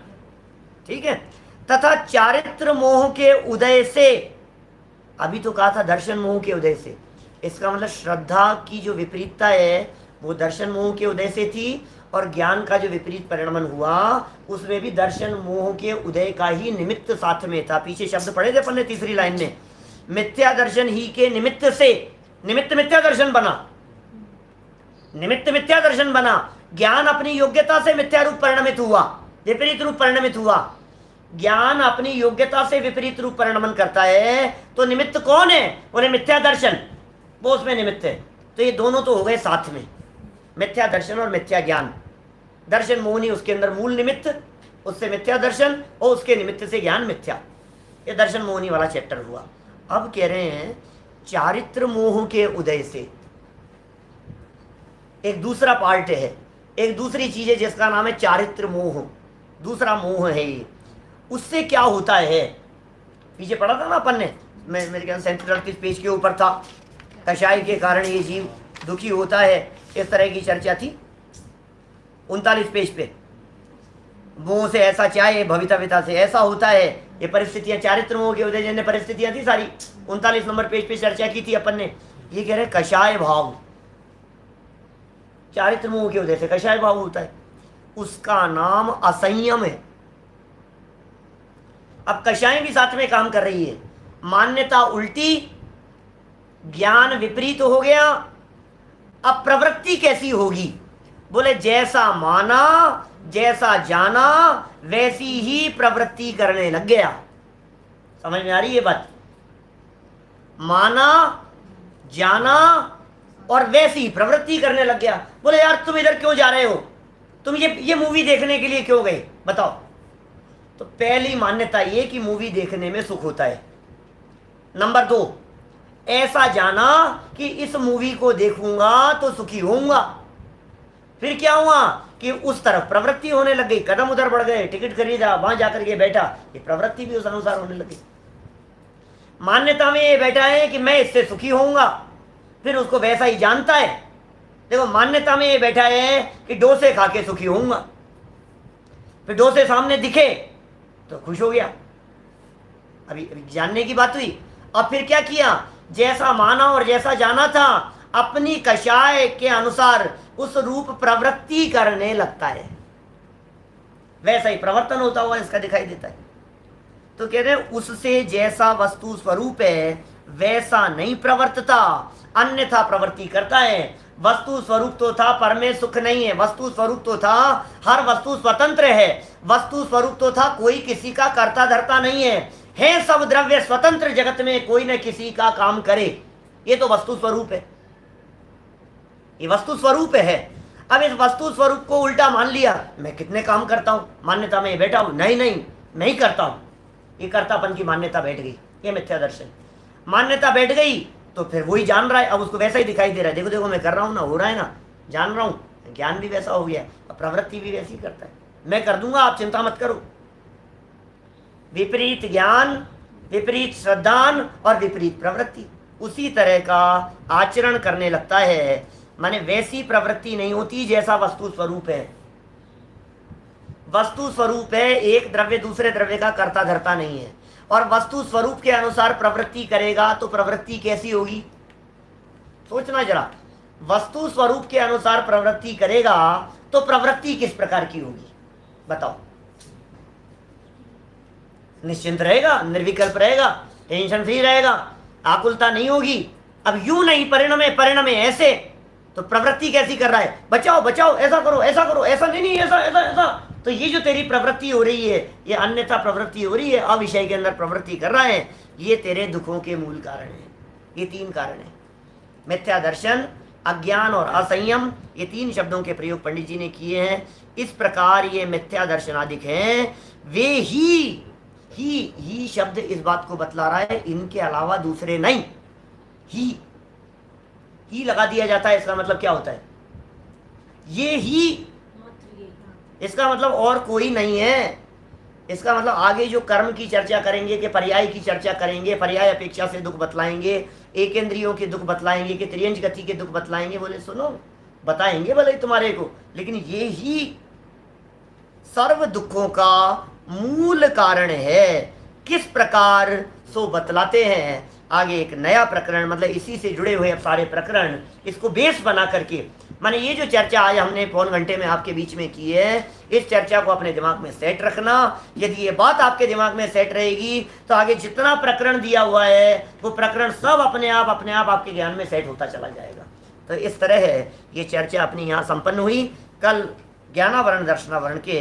ठीक है। तथा चारित्र मोह के उदय से, अभी तो कहा था दर्शन मोह के उदय से, इसका मतलब श्रद्धा की जो विपरीतता है वो दर्शन मोह के उदय से थी, और ज्ञान का जो विपरीत परिणमन हुआ उसमें भी दर्शन मोह के उदय का ही निमित्त साथ में था। पीछे शब्द पढ़े थे अपन ने तीसरी लाइन में, मिथ्या दर्शन ही के निमित्त से, निमित्त मिथ्या दर्शन बना, निमित्त मिथ्या दर्शन बना। ज्ञान अपनी योग्यता से मिथ्या रूप परिणमित हुआ, विपरीत रूप परिणमित हुआ। ज्ञान अपनी योग्यता से विपरीत रूप परिणमन करता है, तो निमित्त कौन है? बोले मिथ्या दर्शन, वो उसमें निमित्त है। तो ये दोनों तो हो गए साथ में, मिथ्या दर्शन और मिथ्या ज्ञान। दर्शन मोहनी उसके अंदर मूल निमित्त, उससे मिथ्या दर्शन, और उसके निमित्त से ज्ञान मिथ्या। ये दर्शन मोहनी वाला चैप्टर हुआ। अब कह रहे हैं चारित्र मोह के उदय से एक दूसरा पार्ट है, एक दूसरी चीज है जिसका नाम है चारित्र मोह, दूसरा मोह है ये। उससे क्या होता है? पीछे पढ़ा था ना अपन ने, मैं मेरे ख्याल 37 पेज के ऊपर था, कषाय के कारण ये जीव दुखी होता है, इस तरह की चर्चा थी। 39 पेज पे, मोह से ऐसा चाहे, भवितव्यता से ऐसा होता है, ये परिस्थितियां चारित्र मोह के उदय जन्य परिस्थितियां थी सारी। 39 नंबर पेज पे चर्चा की थी अपन ने। ये कह रहे कषाय भाव, चारित्र मोह के उदय से कषाय भाव होता है, उसका नाम असंयम है। अब कषाय भी साथ में काम कर रही है, मान्यता उल्टी, ज्ञान विपरीत हो गया। अब प्रवृत्ति कैसी होगी? बोले जैसा माना, जैसा जाना, वैसी ही प्रवृत्ति करने लग गया। समझ में आ रही है बात? माना, जाना और वैसी प्रवृत्ति करने लग गया। बोले यार तुम इधर क्यों जा रहे हो, तुम ये मूवी देखने के लिए क्यों गए, बताओ? तो पहली मान्यता ये कि मूवी देखने में सुख होता है। नंबर 2, ऐसा जाना कि इस मूवी को देखूंगा तो सुखी होऊंगा। फिर क्या हुआ कि उस तरफ प्रवृत्ति होने लग गई, कदम उधर बढ़ गए, टिकट खरीदा, वहां जाकर के बैठा, ये प्रवृत्ति भी उस अनुसार होने लगी। मान्यता में ये बैठा है कि मैं इससे सुखी होऊंगा, फिर उसको वैसा ही जानता है। देखो मान्यता में ये बैठा है कि डोसे खा के सुखी होऊंगा, फिर डोसे सामने दिखे तो खुश हो गया। अभी जानने की बात हुई। अब फिर क्या किया? जैसा माना और जैसा जाना था, अपनी कषाय के अनुसार उस रूप प्रवृत्ति करने लगता है, वैसा ही प्रवर्तन होता हुआ इसका दिखाई देता है। तो कह रहे हैं उससे जैसा वस्तु स्वरूप है वैसा नहीं प्रवर्तता, अन्यथा प्रवृत्ति करता है। वस्तु स्वरूप तो था, पर में सुख नहीं है। वस्तु स्वरूप तो था, हर वस्तु स्वतंत्र है। वस्तु स्वरूप तो था, कोई किसी का कर्ता धर्ता नहीं है सब द्रव्य स्वतंत्र जगत में, कोई न किसी का काम करे। ये तो वस्तु स्वरूप है, ये वस्तु स्वरूप है। अब इस वस्तु स्वरूप को उल्टा मान लिया, मैं कितने काम करता हूं, मान्यता में बैठा हूं, नहीं नहीं मैं ही करता हूं, ये कर्तापन की मान्यता बैठ गई, ये मिथ्या दर्शन। मान्यता बैठ गई तो फिर वही जान रहा है, अब उसको वैसा ही दिखाई दे रहा है, देखो देखो मैं कर रहा हूं ना, हो रहा है ना, जान रहा हूं, ज्ञान भी वैसा हो गया, अब प्रवृत्ति भी वैसी करता है, मैं कर दूंगा, आप चिंता मत करो। विपरीत ज्ञान, विपरीत श्रद्धान और विपरीत प्रवृत्ति, उसी तरह का आचरण करने लगता है। माने वैसी प्रवृत्ति नहीं होती जैसा वस्तु स्वरूप है। वस्तु स्वरूप है, एक द्रव्य दूसरे द्रव्य का कर्ता धर्ता नहीं है, और वस्तु स्वरूप के अनुसार प्रवृत्ति करेगा तो प्रवृत्ति कैसी होगी, सोचना जरा। वस्तु स्वरूप के अनुसार प्रवृत्ति करेगा तो प्रवृत्ति किस प्रकार की होगी बताओ। निश्चिंत रहेगा, निर्विकल्प रहेगा, टेंशन फ्री रहेगा, आकुलता नहीं होगी। अब यूं नहीं, परिणमे परिणमे ऐसे, तो प्रवृत्ति कैसी कर रहा है, बचाओ बचाओ, ऐसा करो ऐसा करो, ऐसा नहीं नहीं ऐसा ऐसा ऐसा। तो ये जो तेरी प्रवृत्ति हो रही है, ये अन्यथा प्रवृत्ति हो रही है, अविषय के अंदर प्रवृत्ति कर रहा है, ये तेरे दुखों के मूल कारण है। ये तीन कारण है, मिथ्या दर्शन, अज्ञान और असंयम, ये तीन शब्दों के प्रयोग पंडित जी ने किए हैं। इस प्रकार ये मिथ्या दर्शनादिक हैं, वे ही शब्द इस बात को बतला रहा है, इनके अलावा दूसरे नहीं। ही लगा दिया जाता है, इसका मतलब क्या होता है, ये ही, इसका मतलब और कोई नहीं है। इसका मतलब आगे जो कर्म की चर्चा करेंगे, कि पर्याय की चर्चा करेंगे, पर्याय अपेक्षा से दुख बतलाएंगे, एकेंद्रियों के दुख बतलाएंगे, कि त्रियंज गति के दुख बतलाएंगे, बोले सुनो बताएंगे भले तुम्हारे को, लेकिन ये ही सर्व दुखों का मूल कारण है। किस प्रकार सो बतलाते हैं आगे एक नया प्रकरण, मतलब इसी से जुड़े हुए अब सारे प्रकरण, इसको बेस बना करके। माने ये जो चर्चा आज हमने पौन घंटे में आपके बीच में की है, इस चर्चा को अपने दिमाग में सेट रखना। यदि ये बात आपके दिमाग में सेट रहेगी तो आगे जितना प्रकरण दिया हुआ है वो प्रकरण सब अपने आप आपके ज्ञान में सेट होता चला जाएगा। तो इस तरह ये चर्चा अपनी यहाँ संपन्न हुई। कल ज्ञानावरण दर्शनावरण के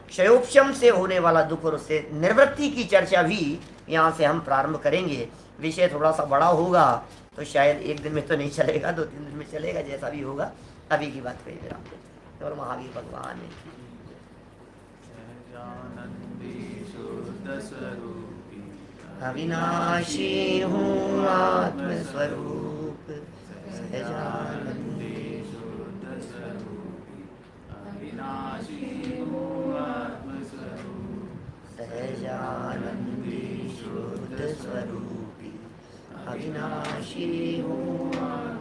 क्षयोपशम से होने वाला दुख और उससे निवृत्ति की चर्चा भी यहाँ से हम प्रारंभ करेंगे। विषय थोड़ा सा बड़ा होगा तो शायद एक दिन में तो नहीं चलेगा, 2-3 दिन में चलेगा, जैसा भी होगा। अभी की बात करिए आप और महावीर भगवान अविनाशी हूँ आत्मस्वरूप सहजानंदी शुद्ध स्वरूपी, अविनाशी हूँ आत्मस्वरूप सहजानंदी शुद्ध स्वरूपी, अविनाशी हूँ